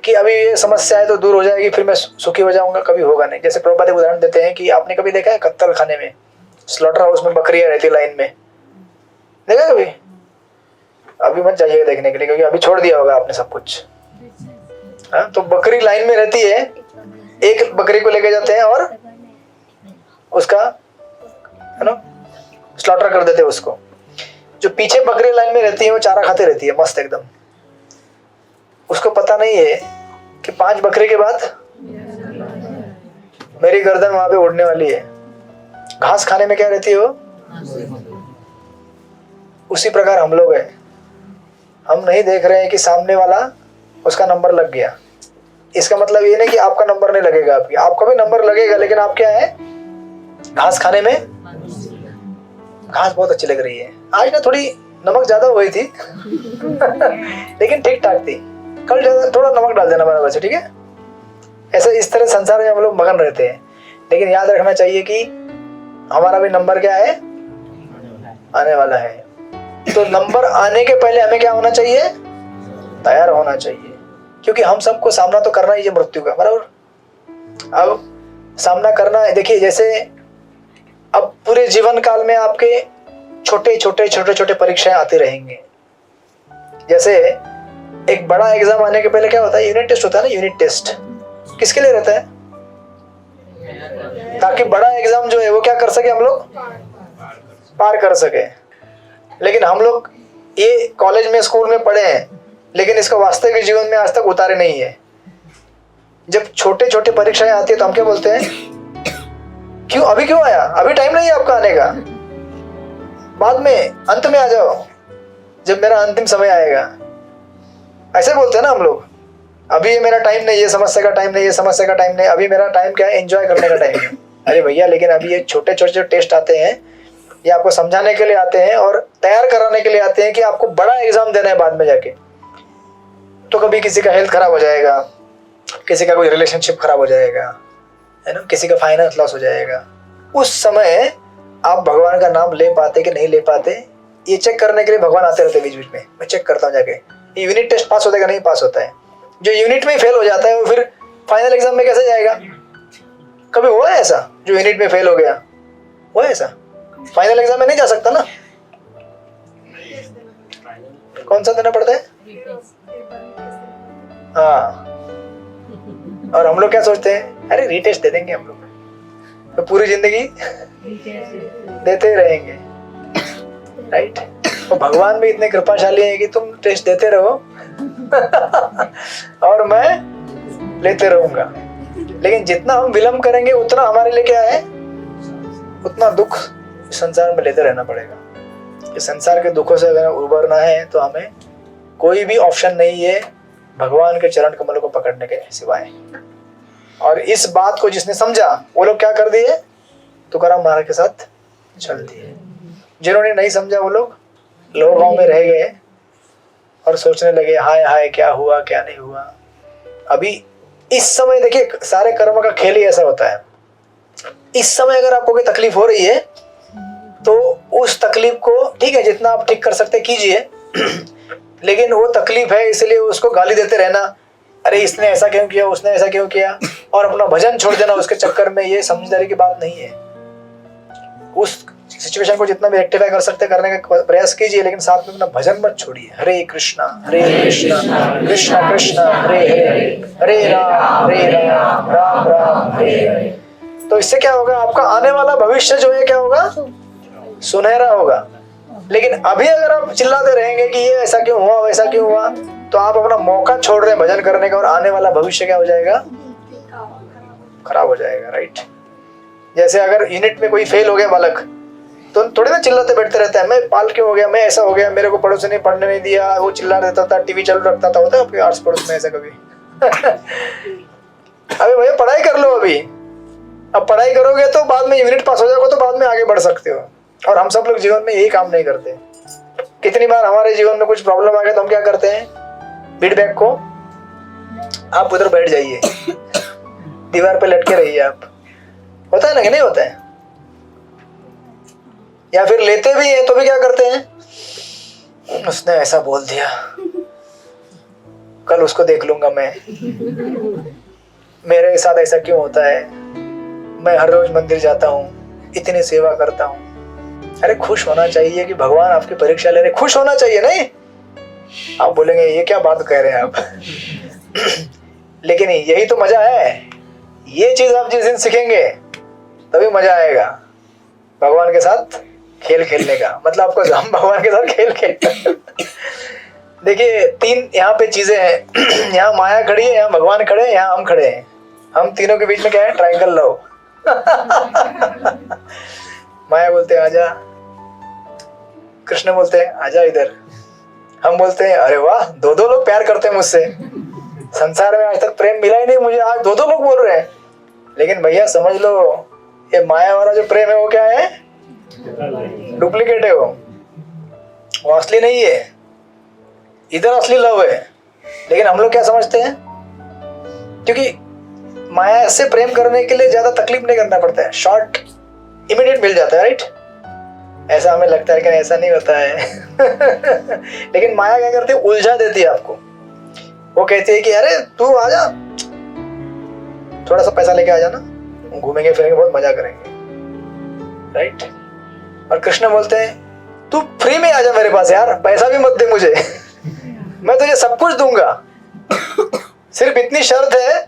कि अभी ये समस्या है तो दूर हो जाएगी फिर मैं सुखी हो जाऊंगा, कभी होगा नहीं। जैसे प्रभुपाद एक उदाहरण देते हैं कि आपने कभी देखा है कत्तल खाने में, स्लॉटर हाउस में बकरियां रहती लाइन में, देखा कभी? अभी मत जाइएगा देखने के लिए, क्योंकि अभी छोड़ दिया होगा आपने सब कुछ। हाँ, तो बकरी लाइन में रहती है, एक बकरी को लेके जाते हैं और उसका है ना स्लॉटर कर देते हैं उसको। जो पीछे बकरी लाइन में रहती है वो चारा खाते रहती है मस्त एकदम। उसको पता नहीं है कि 5 बकरी के बाद मेरी गर्दन वहां पे उड़ने वाली है। घास खाने में क्या रहती है वो? उसी प्रकार हम लोग हैं। हम नहीं देख रहे हैं कि सामने वाला उसका नंबर लग गया, इसका मतलब ये नहीं कि आपका नंबर नहीं लगेगा, आपका भी नंबर लगेगा, लेकिन आप क्या है, घास खाने में, घास बहुत अच्छी लग रही है, आज ना थोड़ी नमक ज्यादा हो गई थी लेकिन ठीक ठाक थी, कल ज्यादा थोड़ा नमक डाल देना बराबर से, ठीक है। ऐसे इस तरह संसार में हम लोग मगन रहते हैं, लेकिन याद रखना चाहिए कि हमारा भी नंबर क्या है, आने वाला है। तो नंबर आने के पहले हमें क्या होना चाहिए, तैयार होना चाहिए, क्योंकि हम सबको सामना तो करना ही है मृत्यु का, बराबर। अब सामना करना है, देखिए जैसे अब पूरे जीवन काल में आपके छोटे छोटे परीक्षाएं आती रहेंगे। जैसे एक बड़ा एग्जाम आने के पहले क्या होता है, यूनिट टेस्ट होता है ना। यूनिट टेस्ट किसके लिए रहता है, ताकि बड़ा एग्जाम जो है वो क्या कर सके, हम लोग पार कर सके। लेकिन हम लोग ये कॉलेज में स्कूल में पढ़े हैं, लेकिन इसको वास्तविक जीवन में आज तक उतारे नहीं है। जब छोटे छोटे परीक्षाएं आती है तो हम क्या बोलते हैं, क्यों अभी क्यों आया, अभी टाइम नहीं है आपका आने का, बाद में अंत में आ जाओ जब मेरा अंतिम समय आएगा, ऐसे बोलते हैं ना हम लोग। अभी ये मेरा टाइम नहीं है, समस्या का टाइम नहीं है, समस्या का टाइम नहीं, अभी मेरा टाइम क्या है, एंजॉय करने का टाइम है। अरे भैया, लेकिन अभी ये छोटे छोटे जो टेस्ट आते हैं ये आपको समझाने के लिए आते हैं और तैयार कराने के लिए आते हैं कि आपको बड़ा एग्जाम देना है बाद में जाके। तो कभी किसी का हेल्थ खराब हो जाएगा, किसी का कोई रिलेशनशिप खराब हो जाएगा, है ना, किसी का फाइनेंस लॉस हो जाएगा। उस समय आप भगवान का नाम ले पाते कि नहीं ले पाते, ये चेक करने के लिए भगवान आते रहते बीच बीच में। मैं चेक करता हूँ जाके यूनिट टेस्ट पास होता है कि नहीं पास होता है। जो यूनिट में फेल हो जाता है वो फिर फाइनल एग्जाम में कैसे जाएगा। कभी हुआ है ऐसा जो यूनिट में फेल हो गया, हुआ है ऐसा, फाइनल एग्जाम में नहीं जा सकता ना। कौन सा देना पड़ता है, हाँ। और हम लोग क्या सोचते हैं, अरे रीटेस्ट दे देंगे हम लोग, तो पूरी जिंदगी देते ही रहेंगे, राइट। तो भगवान भी इतने कृपाशाली हैं कि तुम टेस्ट देते रहो और मैं लेते रहूंगा। लेकिन जितना हम विलंब करेंगे उतना हमारे लिए क्या है, उतना दुख संसार में लेते रहना पड़ेगा। इस संसार के दुखों से अगर उबरना है तो हमें कोई भी ऑप्शन नहीं है भगवान के चरण कमलों को पकड़ने के सिवाय। और इस बात को जिसने समझा वो लोग क्या कर दिए, तुकाराम महाराज के साथ चल दिए। जिन्होंने नहीं समझा वो लोग लोगों में रह गए और सोचने लगे हाय हाय क्या हुआ क्या नहीं हुआ। अभी इस समय देखिए सारे कर्म का खेल ही ऐसा होता है। इस समय अगर आपको कोई तकलीफ हो रही है तो उस तकलीफ को ठीक है जितना आप ठीक कर सकते कीजिए, लेकिन वो तकलीफ है इसलिए उसको गाली देते रहना, अरे इसने ऐसा क्यों किया, उसने ऐसा क्यों किया, और अपना भजन छोड़ देना उसके चक्कर में, ये समझदारी की बात नहीं है। उस सिचुएशन को जितना भी रेक्टिफाई कर सकते करने का प्रयास कीजिए, लेकिन साथ में अपना भजन मत छोड़िए। हरे कृष्णा कृष्णा कृष्णा हरे हरे, हरे राम राम राम हरे हरे। तो इससे क्या होगा, आपका आने वाला भविष्य जो है क्या होगा, सुनहरा होगा। लेकिन अभी अगर आप चिल्लाते रहेंगे कि ये ऐसा क्यों हुआ वैसा क्यों हुआ, तो आप अपना मौका छोड़ रहे हैं भजन करने का, और आने वाला भविष्य क्या हो जाएगा, खराब हो जाएगा, राइट। जैसे अगर यूनिट में कोई फेल हो गया बालक, तो थोड़ी ना चिल्लाते बैठते रहते हैं, मैं पाल क्यों हो गया, मैं ऐसा हो गया, मेरे को पड़ोसी ने पढ़ने नहीं दिया, वो चिल्ला देता था, टीवी चालू रखता था। होता है आपके आस पड़ोस में ऐसा कभी अबे भैया पढ़ाई कर लो अभी, अब पढ़ाई करोगे तो बाद में यूनिट पास हो जाओगे तो बाद में आगे बढ़ सकते हो। और हम सब लोग जीवन में यही काम नहीं करते। कितनी बार हमारे जीवन में कुछ प्रॉब्लम आ गया तो हम क्या करते हैं, फीडबैक को आप उधर बैठ जाइए, दीवार पे लटके रहिए आप। होता है ना कि नहीं होता है? या फिर लेते भी हैं तो भी क्या करते हैं, उसने ऐसा बोल दिया, कल उसको देख लूंगा मैं, मेरे साथ ऐसा क्यों होता है, मैं हर रोज मंदिर जाता हूँ, इतनी सेवा करता हूँ। अरे खुश होना चाहिए कि भगवान आपकी परीक्षा ले रहे, खुश होना चाहिए। नहीं आप बोलेंगे ये क्या बात कह रहे हैं आप लेकिन यही तो मजा है। ये चीज आप जिस दिन सीखेंगे तभी मजा आएगा भगवान के साथ खेल खेलने का। मतलब आपको हम भगवान के साथ खेल खेल देखिए तीन यहाँ पे चीजें हैं यहाँ माया खड़ी है, यहाँ भगवान खड़े हैं, यहाँ हम खड़े हैं। हम तीनों के बीच में क्या है, ट्रायंगल लव माया बोलते आजा, कृष्ण बोलते हैं आजा इधर। हम बोलते हैं अरे वाह, दो दो लोग प्यार करते हैं मुझसे, संसार में आज तक प्रेम मिला ही नहीं मुझे, आज दो दो लोग बोल रहे हैं। लेकिन भैया समझ लो, ये माया वाला जो प्रेम है वो क्या है? डुप्लीकेट है वो असली नहीं है। इधर असली लव है। लेकिन हम लोग क्या समझते हैं, क्योंकि माया से प्रेम करने के लिए ज्यादा तकलीफ नहीं करना पड़ता है, शॉर्ट इमीडिएट मिल जाता है, राइट? ऐसा हमें लगता है कि ऐसा नहीं होता है। लेकिन माया क्या करती है, उलझा देती है आपको। वो कहती है कि अरे तू आजा, थोड़ा सा पैसा लेके आ जाना, घूमेंगे फिरेंगे, बहुत मजा करेंगे, राइट? और कृष्ण बोलते हैं तू फ्री में आजा मेरे पास यार, पैसा भी मत दे मुझे, मैं तुझे सब कुछ दूंगा, सिर्फ इतनी शर्त है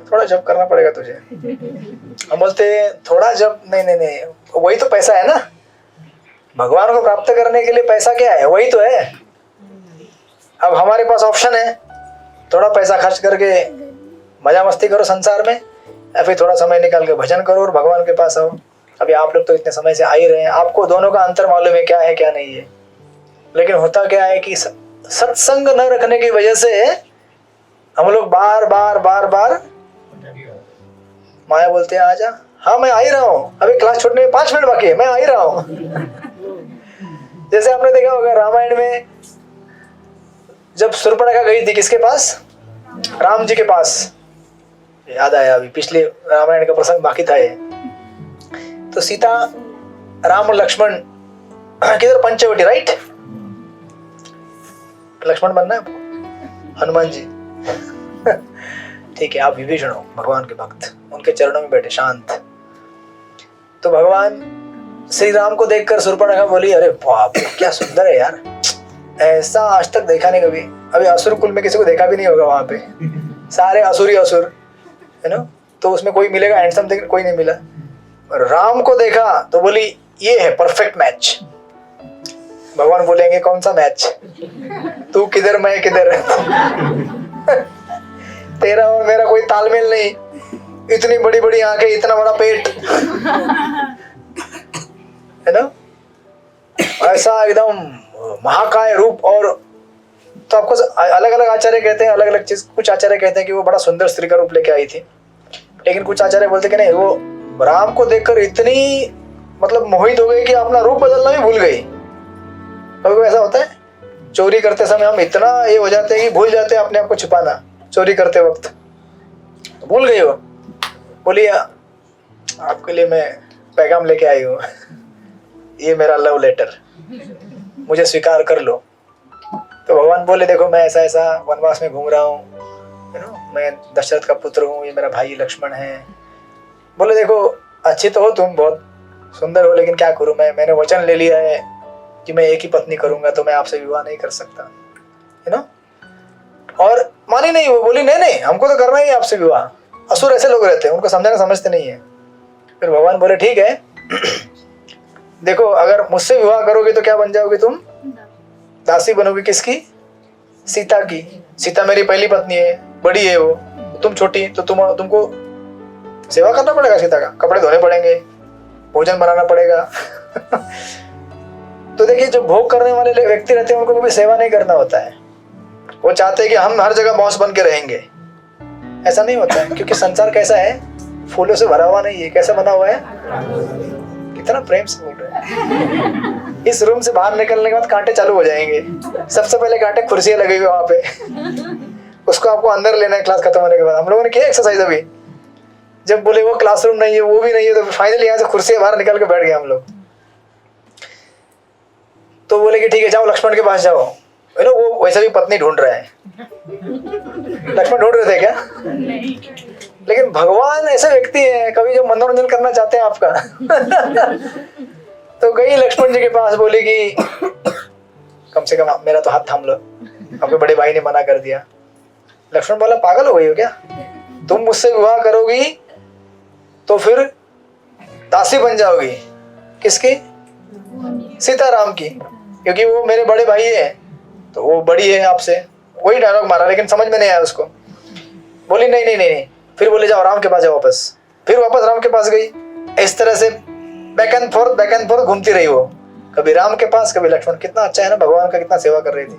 थोड़ा जप करना पड़ेगा तुझे। हम बोलते हैं थोड़ा जप, नहीं, वही तो पैसा है ना, भगवान को प्राप्त करने के लिए पैसा क्या है, वही तो है। अब हमारे पास ऑप्शन है, थोड़ा पैसा खर्च करके मजा मस्ती करो संसार में, या फिर थोड़ा समय निकाल के भजन करो और भगवान के पास आओ। अभी आप लोग तो इतने समय से आ ही रहे हैं, आपको दोनों का अंतर मालूम है क्या है क्या नहीं है। लेकिन होता क्या है कि सत्संग न रखने की वजह से हम लोग बार बार माया बोलते हैं आजा, हाँ मैं आ ही रहा हूँ, अभी क्लास छूटने में 5 मिनट बाकी है, मैं आ ही रहा हूँ। जैसे आपने देखा होगा रामायण में, जब शूर्पणखा गई थी किसके पास? राम जी के पास। याद आया, अभी पिछले रामायण का प्रसंग बाकी था ये। तो सीता, राम और लक्ष्मण किधर? पंचवटी, राइट? लक्ष्मण बनना है आपको, हनुमान जी। ठीक है, आप विभीषण हो, भगवान के भक्त, उनके चरणों में बैठे शांत। तो भगवान श्री राम को देखकर शूर्पणखा बोली अरे बाप क्या सुंदर है यार, ऐसा आज तक देखा नहीं कभी। अभी असुर कुल में किसी को देखा भी नहीं होगा, वहां पे सारे असुरी असुर है ना, तो उसमें कोई मिलेगा हैंडसम, देखने कोई नहीं मिला। राम को देखा तो बोली ये है परफेक्ट मैच। भगवान बोलेंगे कौन सा मैच, तू किधर मैं किधर, तेरा और मेरा कोई तालमेल नहीं, इतनी बड़ी बड़ी आंखें, इतना बड़ा पेट, है ना, ऐसा एकदम महाकाय रूप। और तो आपको अलग अलग आचार्य कहते हैं अलग अलग चीज, कुछ आचार्य कहते हैं कि वो बड़ा सुंदर स्त्री का रूप लेके आई थी, लेकिन कुछ आचार्य बोलते कि नहीं, वो राम को देखकर इतनी मतलब मोहित हो गई कि अपना रूप बदलना भी भूल गई। कभी ऐसा होता है, चोरी करते समय हम इतना ये हो जाते हैं कि भूल जाते हैं अपने आप को छुपाना, चोरी करते वक्त भूल गई। वो बोलिए आपके लिए मैं पैगाम लेके आई हूँ, ये मेरा लव लेटर, मुझे स्वीकार कर लो। तो भगवान बोले देखो मैं ऐसा ऐसा वनवास में घूम रहा हूँ, मैं दशरथ का पुत्र हूँ, ये मेरा भाई लक्ष्मण है। बोले देखो अच्छी तो हो तुम, बहुत सुंदर हो, लेकिन क्या करूँ मैंने वचन ले लिया है कि मैं एक ही पत्नी करूंगा, तो मैं आपसे विवाह नहीं कर सकता, है ना। और मानी नहीं, वो बोली नहीं हमको तो करना ही है आपसे विवाह। असुर ऐसे लोग रहते हैं, उनको समझाना समझते नहीं है। फिर भगवान बोले ठीक है, देखो अगर मुझसे विवाह करोगे तो क्या बन जाओगे तुम? दासी बनोगे। किसकी? सीता की। सीता मेरी पहली पत्नी है, बड़ी है वो, तुम छोटी, तो तुमको सेवा करना पड़ेगा सीता का, कपड़े धोने पड़ेंगे, भोजन बनाना पड़ेगा। तो देखिए जो भोग करने वाले व्यक्ति रहते हैं उनको कभी सेवा नहीं करना होता है, वो चाहते हैं कि हम हर जगह बॉस बन के रहेंगे। ऐसा नहीं होता है, क्योंकि संसार कैसा है, फूलों से भरा हुआ नहीं है। कैसा बना हुआ है? कितना प्रेम से बोल रहे हैं। इस रूम से बाहर निकलने के बाद कांटे चालू हो जाएंगे। सबसे पहले कांटे कुर्सियां लगी हुई वहां पे, उसको आपको अंदर लेना है क्लास खत्म होने के बाद। हम लोगों ने किया एक्सरसाइज अभी, जब बोले वो क्लासरूम नहीं है, वो भी नहीं है, तो फाइनली यहाँ से कुर्सियां बाहर निकल के बैठ गए हम लोग। तो बोले कि ठीक है जाओ लक्ष्मण के पास जाओ, है ना, वो वैसे भी पत्नी ढूंढ रहा है। लक्ष्मण ढूंढ रहे थे क्या? नहीं। लेकिन भगवान ऐसे व्यक्ति हैं, कभी जब मनोरंजन करना चाहते हैं आपका तो गई लक्ष्मण जी के पास, बोली कि कम से कम मेरा तो हाथ थाम लो, आपके बड़े भाई ने मना कर दिया। लक्ष्मण बोला पागल हो गई हो क्या, तुम मुझसे विवाह करोगी तो फिर दासी बन जाओगी। किसकी? सीताराम की, क्योंकि वो मेरे बड़े भाई है, तो वो बड़ी है आपसे। वही डायलॉग मारा, लेकिन समझ में नहीं आया उसको। बोली नहीं। फिर बोले जाओ राम के पास जाओ वापस। फिर वापस राम के पास गई। इस तरह से बैक एंड फोर्थ घूमती रही वो। कभी राम के पास कभी लक्ष्मण। कितना अच्छा है ना, भगवान का कितना सेवा कर रहे थे,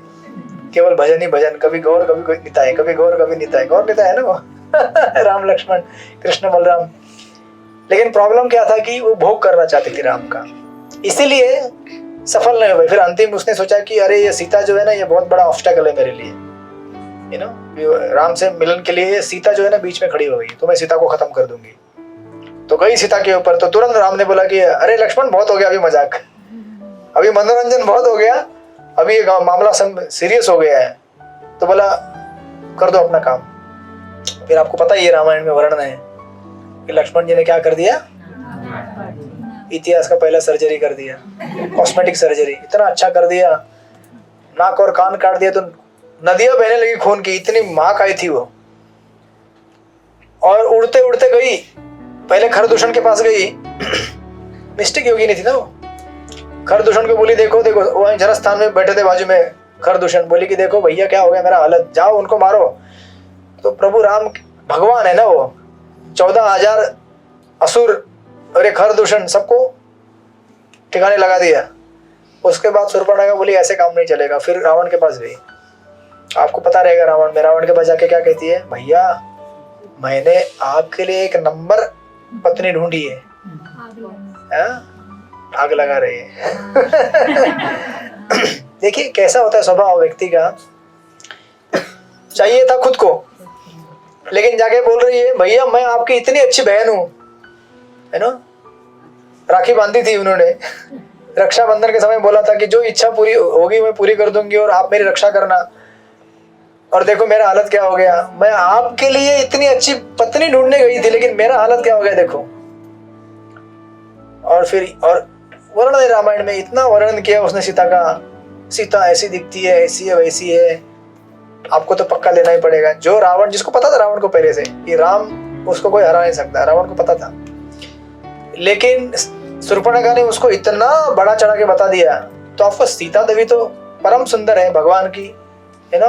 केवल भजन ही भजन, कभी गौर कभी निताय, कभी गौर कभी निताय। गौर निताय है ना वो राम लक्ष्मण कृष्ण बलराम। लेकिन प्रॉब्लम क्या था कि वो भोग करना चाहती थी राम का, इसीलिए सफल नहीं हुए। फिर अंतिम उसने सोचा कि अरे ये सीता जो है ना, ये बहुत बड़ा ऑब्स्टेकल है मेरे लिए, यू नो, राम से मिलन के लिए सीता जो है ना बीच में खड़ी हो गई, तो मैं सीता को खत्म कर दूंगी। तो गई सीता के ऊपर, तो तुरंत राम ने बोला कि अरे लक्ष्मण बहुत हो गया अभी मजाक, अभी मनोरंजन बहुत हो गया, अभी मामला सीरियस हो गया है। तो बोला कर दो अपना काम। फिर आपको पता ही है रामायण में वर्णन है कि लक्ष्मण जी ने क्या कर दिया, इतिहास का पहला सर्जरी कर दिया, कॉस्मेटिक सर्जरी, इतना अच्छा कर दिया, नाक और कान काट दिया तो नदियां बहने लगी खून की, इतनी महक आई थी वो। और उड़ते उड़ते गई, पहले खरदूषण के पास गई, मिस्टेक योगी नहीं थी ना वो, खरदूषण को बोली देखो देखो, वहीं जरस्थान में बैठे थे बाजू में खरदूषण, बोली कि देखो भैया क्या हो गया मेरा हालत, जाओ उनको मारो। तो प्रभु राम भगवान है ना वो, 14,000 असुर और एक खरदूषण सबको ठिकाने लगा दिया। उसके बाद शूर्पणखा बोली ऐसे काम नहीं चलेगा, फिर रावण के पास गई। आपको पता रहेगा रावण में, रावण के पास जाके क्या कहती है, भैया मैंने आपके लिए एक नंबर पत्नी ढूंढी है, आग लगा रही है देखिए कैसा होता है स्वभाव व्यक्ति का। चाहिए था खुद को, लेकिन जाके बोल रही है भैया मैं आपकी इतनी अच्छी बहन हूं, है ना। राखी बांधी थी उन्होंने, रक्षाबंधन के समय बोला था कि जो इच्छा पूरी होगी मैं पूरी कर दूंगी और आप मेरी रक्षा करना। और देखो मेरा हालत क्या हो गया, मैं आपके लिए इतनी अच्छी पत्नी ढूंढने गई थी, लेकिन मेरा हालत क्या हो गया देखो। और फिर और वर्णन है रामायण में, इतना वर्णन किया उसने सीता का, सीता ऐसी दिखती है, ऐसी है, वैसी है, आपको तो पक्का लेना ही पड़ेगा। जो रावण, जिसको पता था रावण को पहले से कि राम उसको कोई हरा नहीं सकता, रावण को पता था, लेकिन शूर्पणखा ने उसको इतना बड़ा चढ़ा के बता दिया। तो आपको सीता देवी तो परम सुंदर है भगवान की, है ना,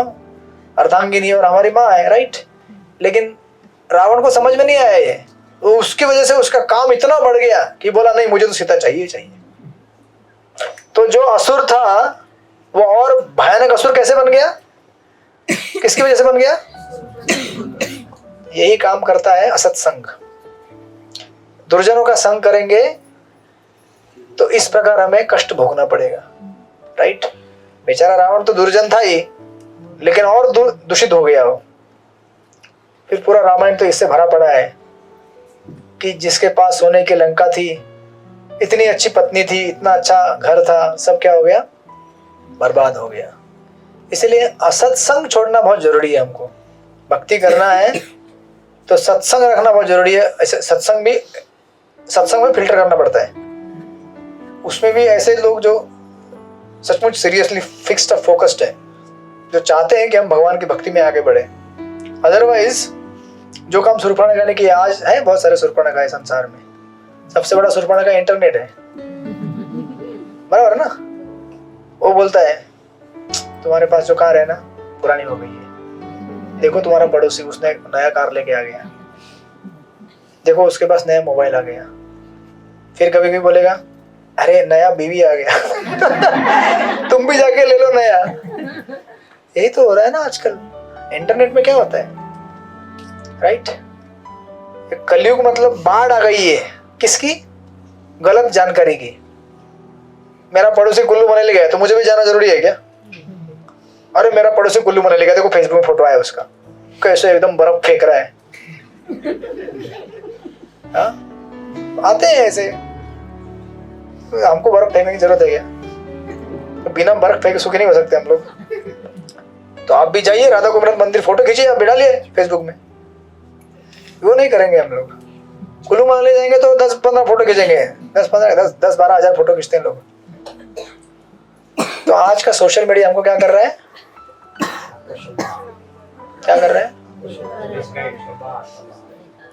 अर्धांगिनी और हमारी माँ है, राइट। लेकिन रावण को समझ में नहीं आया ये, तो उसकी वजह से उसका काम इतना बढ़ गया कि बोला नहीं मुझे तो सीता चाहिए चाहिए। तो जो असुर था वो और भयानक असुर कैसे बन गया, किसकी वजह से बन गया, यही काम करता है असत्संग। दुर्जनों का संग करेंगे तो इस प्रकार हमें कष्ट भोगना पड़ेगा, राइट। बेचारा रावण तो दुर्जन था ही, लेकिन और दूषित हो गया वो। फिर पूरा रामायण तो इससे भरा पड़ा है कि जिसके पास सोने की लंका थी, इतनी अच्छी पत्नी थी, इतना अच्छा घर था, सब क्या हो गया, बर्बाद हो गया। इसलिए असत्संग छोड़ना बहुत जरूरी है। हमको भक्ति करना है तो सत्संग रखना बहुत जरूरी है। ऐसे सत्संग में फिल्टर करना पड़ता है। उसमें भी ऐसे लोग जो सचमुच सीरियसली फिक्स्ड और फोकस्ड है, जो चाहते हैं कि हम भगवान की भक्ति में आगे बढ़े। अदरवाइज जो काम शूर्पणखा ने किया, आज है बहुत सारे शूर्पणखा है संसार में, सबसे बड़ा शूर्पणखा इंटरनेट है, बराबर ना। वो बोलता है तुम्हारे पास जो कार है ना पुरानी हो गई है, देखो तुम्हारा पड़ोसी उसने नया कार लेके आ गया, देखो उसके पास नया मोबाइल आ गया। फिर कभी भी बोलेगा अरे नया बीवी आ गया तुम भी जाके ले लो नया। यही तो हो रहा है ना आजकल इंटरनेट में। क्या होता है, राइट। कलयुग मतलब बाढ़ आ गई है, किसकी, गलत जानकारी की। मेरा पड़ोसी कुल्लू मनाली गया तो मुझे भी जाना जरूरी है क्या? अरे मेरा पड़ोसी कुल्लू मनाली गया, देखो फेसबुक में फोटो आया उसका, कैसे एकदम बर्फ फेंक रहा है। हाँ? आते हैं ऐसे, हमको बर्फ फेंकने की जरूरत है क्या? तो बिना बर्फ फेंके सुखी नहीं हो सकते हम लोग। तो आप भी जाइए राधा गोविंद मंदिर, फोटो खींचिए, आप डालिए फेसबुक में। वो नहीं करेंगे हम लोग। कुल्लू मनाली जाएंगे तो 10-15 फोटो खींचेंगे, 10-12 हजार फोटो खींचते हैं लोग। तो आज का सोशल मीडिया हमको क्या कर रहा है, क्या कर रहा है,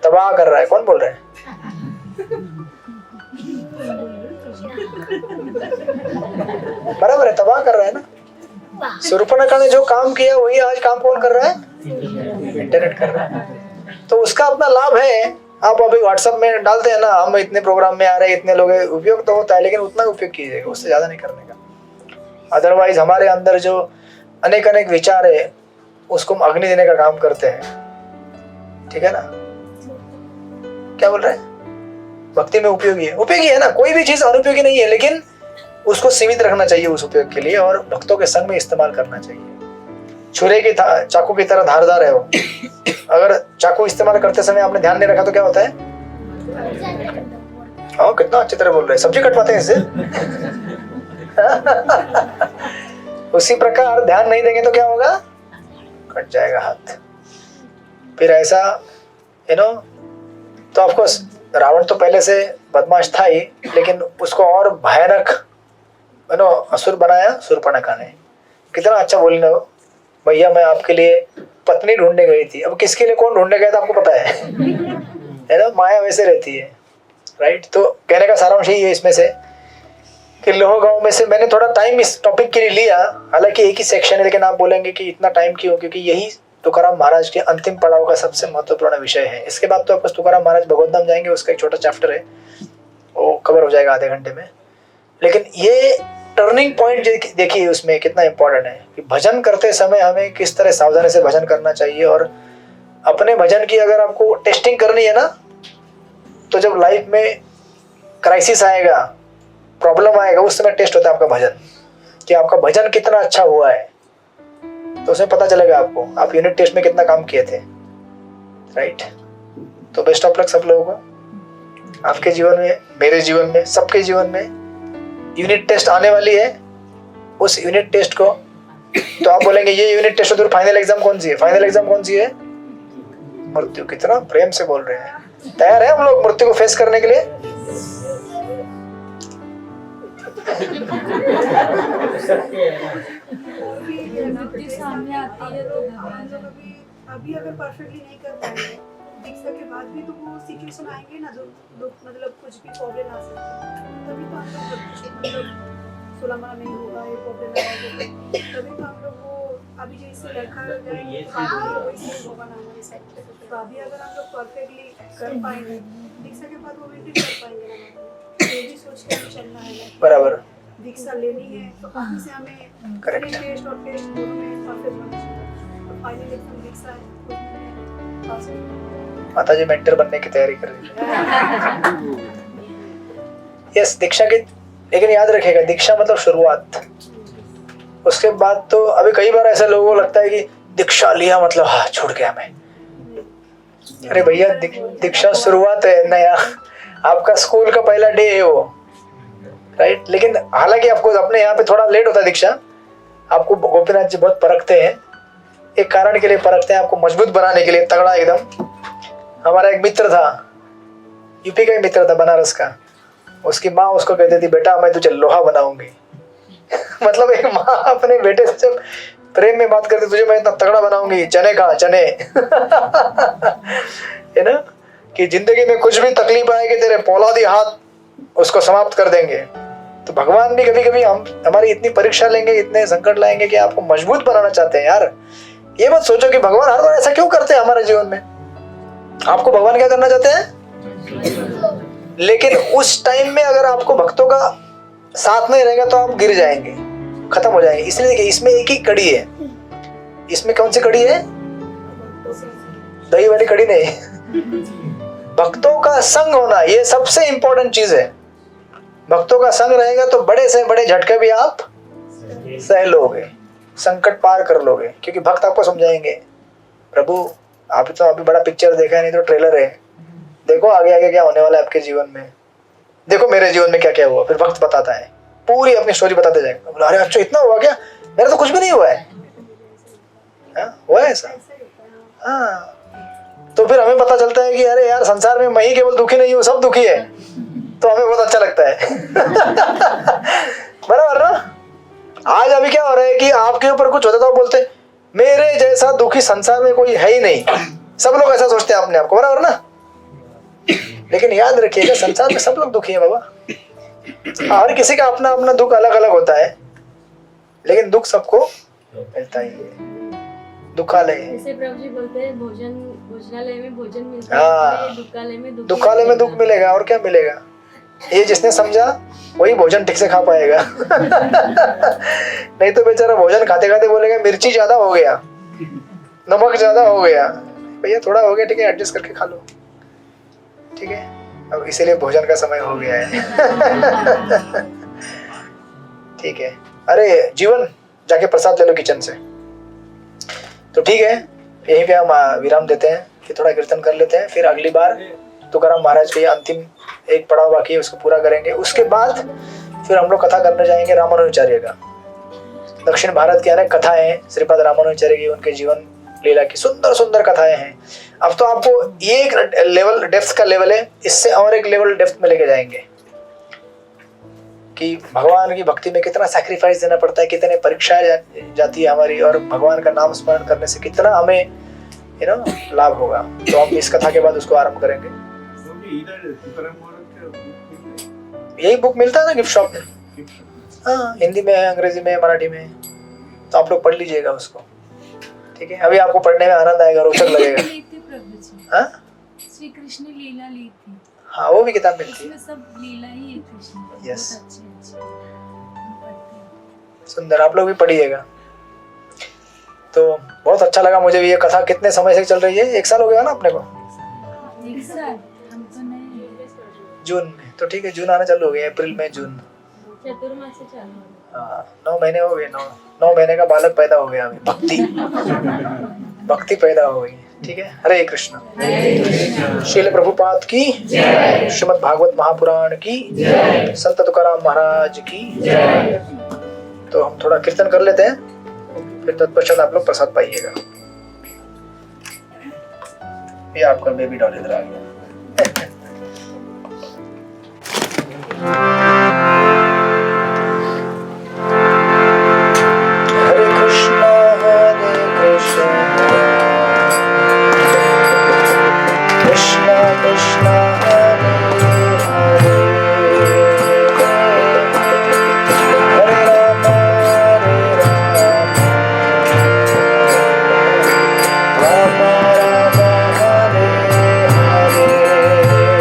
तबाह कर रहा है। कौन बोल रहा है? बराबर है, तबाह कर रहा है ना। शूर्पणखा ने जो काम किया वही आज काम कौन कर रहा है, इंटरनेट कर रहा है। तो उसका अपना लाभ है, आप अभी व्हाट्सएप में डालते हैं ना, हम इतने प्रोग्राम में आ रहे हैं, इतने लोग हैं, उपयोग तो होता है, लेकिन उतना उपयोग कीजिएगा, उससे ज़्यादा नहीं करने का। अदरवाइज हमारे अंदर जो अनेक अनेक विचार है उसको हम अग्नि देने का काम करते हैं, ठीक है ना। क्या बोल रहे हैं? भक्ति में उपयोगी है ना, कोई भी चीज अनुपयोगी नहीं है, लेकिन उसको सीमित रखना चाहिए उस उपयोग के लिए, और भक्तों के संग में इस्तेमाल करना चाहिए। छुरे की चाकू की तरह धारदार है वो। अगर चाकू इस्तेमाल करते समय आपने ध्यान नहीं रखा तो क्या होता है? हाँ, कितना अच्छी तरह बोल रहे हैं, सब्जी कटवाते हैं इससे। उसी प्रकार ध्यान नहीं देंगे तो क्या होगा? कट जाएगा हाथ। फिर ऐसा तो ऑफकोर्स रावण तो पहले से बदमाश था ही, लेकिन उसको और भयानक असुर बनाया शूर्पणखा ने। कितना अच्छा बोलना हो, भैया मैं आपके लिए पत्नी ढूंढने गई थी। अब किसके लिए कौन ढूंढने गया था आपको पता है ना, माया वैसे रहती है, राइट। तो कहने का सारांश यही है इसमें से कि लोह गांव में से मैंने थोड़ा टाइम इस टॉपिक के लिए लिया, हालांकि एक ही सेक्शन है, लेकिन आप बोलेंगे कि इतना टाइम क्यों, क्योंकि यही तुकाराम महाराज के अंतिम पड़ाव का सबसे महत्वपूर्ण विषय है। इसके बाद तो आपको तुकाराम महाराज भगवत धाम जाएंगे, उसका एक छोटा चैप्टर है, वो कवर हो जाएगा आधे घंटे में। लेकिन ये टर्निंग पॉइंट देखिए उसमें कितना इंपॉर्टेंट है कि भजन करते समय हमें किस तरह सावधानी से भजन करना चाहिए। और अपने भजन की अगर आपको टेस्टिंग करनी है ना, तो जब लाइफ में क्राइसिस आएगा, प्रॉब्लम आएगा, उस समय टेस्ट होता है आपका भजन, कि आपका भजन कितना अच्छा हुआ है। तो उसमें पता चलेगा आपको आप यूनिट टेस्ट में कितना काम किए थे, राइट। तो बेस्ट ऑफ लक सब लोगों को, आपके जीवन में, मेरे जीवन में, सबके जीवन में यूनिट टेस्ट आने वाली है। उस यूनिट टेस्ट को तो आप बोलेंगे ये यूनिट टेस्ट तो फाइनल एग्जाम कौन सी है? फाइनल एग्जाम कौन सी है? मृत्यु। कितना प्रेम से बोल रहे हैं। तैयार है हम लोग मृत्यु को फेस करने के लिए? सामने आती है तो अभी अगर परफेक्टली नहीं कर पाएंगे दीक्षा के बाद भी, तो वो सिचुएशन आएंगे ना जो मतलब कुछ भी प्रॉब्लम आ सकता है, तभी तो हम लोग मतलब 16 माह नहीं होगा, ये प्रॉब्लम आएगा, तभी तो हम लोग वो अभी जैसे लड़का जाएंगे वैसे होगा ना हमारे साथ। तो अभी अगर हम लोग परफेक्टली कर पाएंगे दीक्षा के बाद वो मेंटेन कर पाएंगे ना, ये भी सोच के चलना है। बराबर, दीक्षा लेनी है तो अभी से हमें करेक्ट टेस्ट और टेस्ट दोनों में परफेक्ट होना चाहिए। तो फाइनली एकदम दीक्षा है, माता जी मेंटर बनने की तैयारी कर रही है। यस, दीक्षा की, लेकिन याद रखिएगा दीक्षा मतलब शुरुआत। उसके बाद तो अभी कई बार ऐसा लोगों को लगता है कि दीक्षा लिया मतलब हाँ छूट गया मैं। अरे भैया दीक्षा शुरुआत है, नया आपका स्कूल का पहला डे है वो, राइट। लेकिन हालांकि आपको अपने यहाँ पे थोड़ा लेट होता है दीक्षा, आपको गोपीनाथ जी बहुत परखते हैं, एक कारण के लिए परखते हैं, आपको मजबूत बनाने के लिए, तगड़ा एकदम। हमारा एक मित्र था, यूपी का ही मित्र था, बनारस का। उसकी माँ उसको कहती थी बेटा मैं तुझे लोहा बनाऊंगी। मतलब एक माँ अपने बेटे से जब प्रेम में बात करती, तुझे मैं इतना तगड़ा बनाऊंगी, चने खा चने। है ना, कि जिंदगी में कुछ भी तकलीफ आएगी तेरे पौलादी हाथ उसको समाप्त कर देंगे। तो भगवान भी कभी कभी हमारी इतनी परीक्षा लेंगे, इतने संकट लाएंगे कि आपको मजबूत बनाना चाहते हैं। यार ये मत सोचो कि भगवान हर बार ऐसा क्यों करते हैं हमारे जीवन में। आपको भगवान क्या करना चाहते हैं, लेकिन उस टाइम में अगर आपको भक्तों का साथ नहीं रहेगा तो आप गिर जाएंगे, खत्म हो जाएंगे। इसलिए देखिए इसमें एक ही कड़ी है। इसमें कौन सी कड़ी है? दही वाली कड़ी नहीं। भक्तों का संग होना ये सबसे इंपॉर्टेंट चीज है। भक्तों का संग रहेगा तो बड़े से बड़े झटके भी आप सह लोगे, संकट पार कर लोगे, क्योंकि भक्त आपको समझाएंगे प्रभु आप तो अभी बड़ा पिक्चर देखा है, नहीं तो ट्रेलर है, देखो आगे आगे क्या होने वाला है आपके जीवन में, देखो मेरे जीवन में क्या क्या हुआ। फिर भक्त बताता है, पूरी अपनी स्टोरी बताते जाएगा। बोला अरे अच्छा इतना हुआ क्या, मेरा तो कुछ भी नहीं हुआ है। हुआ है ऐसा? हाँ, तो फिर हमें पता चलता है कि अरे यार संसार में मैं ही केवल दुखी नहीं हूँ, सब दुखी है। तो हमें बहुत अच्छा लगता है। बराबर ना। आज अभी क्या हो रहा है कि आपके ऊपर कुछ होता तो बोलते मेरे जैसा दुखी संसार में कोई है ही नहीं, सब लोग ऐसा सोचते हैं अपने आप को, बराबर ना। लेकिन याद रखिएगा संसार में सब लोग दुखी है बाबा। हर किसी का अपना अपना दुख अलग अलग होता है, लेकिन दुख सबको मिलता ही है। दुखालय। जैसे प्रभु जी बोलते हैं भोजन भोजनालय में भोजन मिलता हाँ। है, दुखालय में दुखालय में दुख मिलेगा, और क्या मिलेगा। ये जिसने समझा वही भोजन ठीक से खा पाएगा। नहीं तो बेचारा भोजन खाते खाते बोलेगा मिर्ची ज्यादा हो गया, नमक ज्यादा हो गया। भैया थोड़ा हो गया, ठीक है, एडजस्ट करके खा लो, ठीक है। अब इसीलिए भोजन का समय हो गया है। ठीक है। अरे जीवन, जाके प्रसाद ले लो किचन से। तो ठीक है, यहीं पे हम विराम देते हैं, कि थोड़ा कीर्तन कर लेते हैं, फिर अगली बार तुकाराम महाराज के अंतिम एक पड़ाव बाकी है, उसको पूरा करेंगे। उसके बाद फिर हम लोग कथा करने जाएंगे रामानुजाचार्य का। दक्षिण भारत की अनेक कथाएं हैं श्रीपाद रामानुजाचार्य की, उनके जीवन लीला की सुंदर सुंदर कथाएं हैं। अब तो आपको ये एक लेवल, डेप्थ का लेवल है, इससे और एक लेवल डेप्थ में लेके जाएंगे कि भगवान की भक्ति में कितना सैक्रिफाइस देना पड़ता है, कितने परीक्षाएं जाती है हमारी, और भगवान का नाम स्मरण करने से कितना हमें लाभ होगा। तो हम इस कथा के बाद उसको आरंभ करेंगे। यही बुक मिलता है ना गिफ्ट शॉप में। हाँ, हिंदी में है, अंग्रेजी में है, मराठी में है, तो आप लोग पढ़ लीजिएगा उसको, ठीक है। अभी आपको पढ़ने में आनंद आएगा, रोचक लगेगा। हाँ, श्री कृष्ण लीला ली थी। हाँ, वो भी किताब मिलती है। सब लीला ही है कृष्ण की। Yes. बहुत अच्छे सुंदर, आप लोग भी पढ़िएगा। तो बहुत अच्छा लगा मुझे भी। ये कथा कितने समय से चल रही है? 1 साल हो गया ना अपने को? एक साल हम तो नहीं, जून में, तो ठीक है, जून आना चालू हो गया, अप्रैल में जून। चतुर्मास से चालू हो गया। हाँ, 9 महीने हो गए। 9 महीने का बालक पैदा हो गया अभी। भक्ति पैदा हो गई, ठीक है। हरे कृष्ण। श्रील प्रभुपाद की जय, श्रीमद् भागवत महापुराण की जय, संत तुकाराम महाराज की जय। तो हम थोड़ा कीर्तन कर लेते हैं, फिर तत्पश्चात आप लोग प्रसाद पाइएगा। ये आपका बेबी डॉल इधर आ गया। हरे कृष्णा कृष्णा कृष्णा हरे हरे, हरे राम राम राम हरे हरे।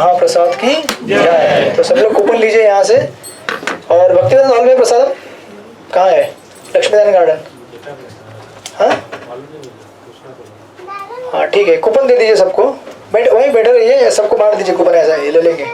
महाप्रसाद की जय। तो सब लोग कूपन लीजिए यहाँ से। और भक्तिदान हॉल में प्रसाद कहाँ है? लक्ष्मीदान गार्डन। हाँ ठीक है, कूपन दे दीजिए सबको। वहीं बैठे रहिए, सबको बांट दीजिए कूपन, ऐसा ही ले लेंगे।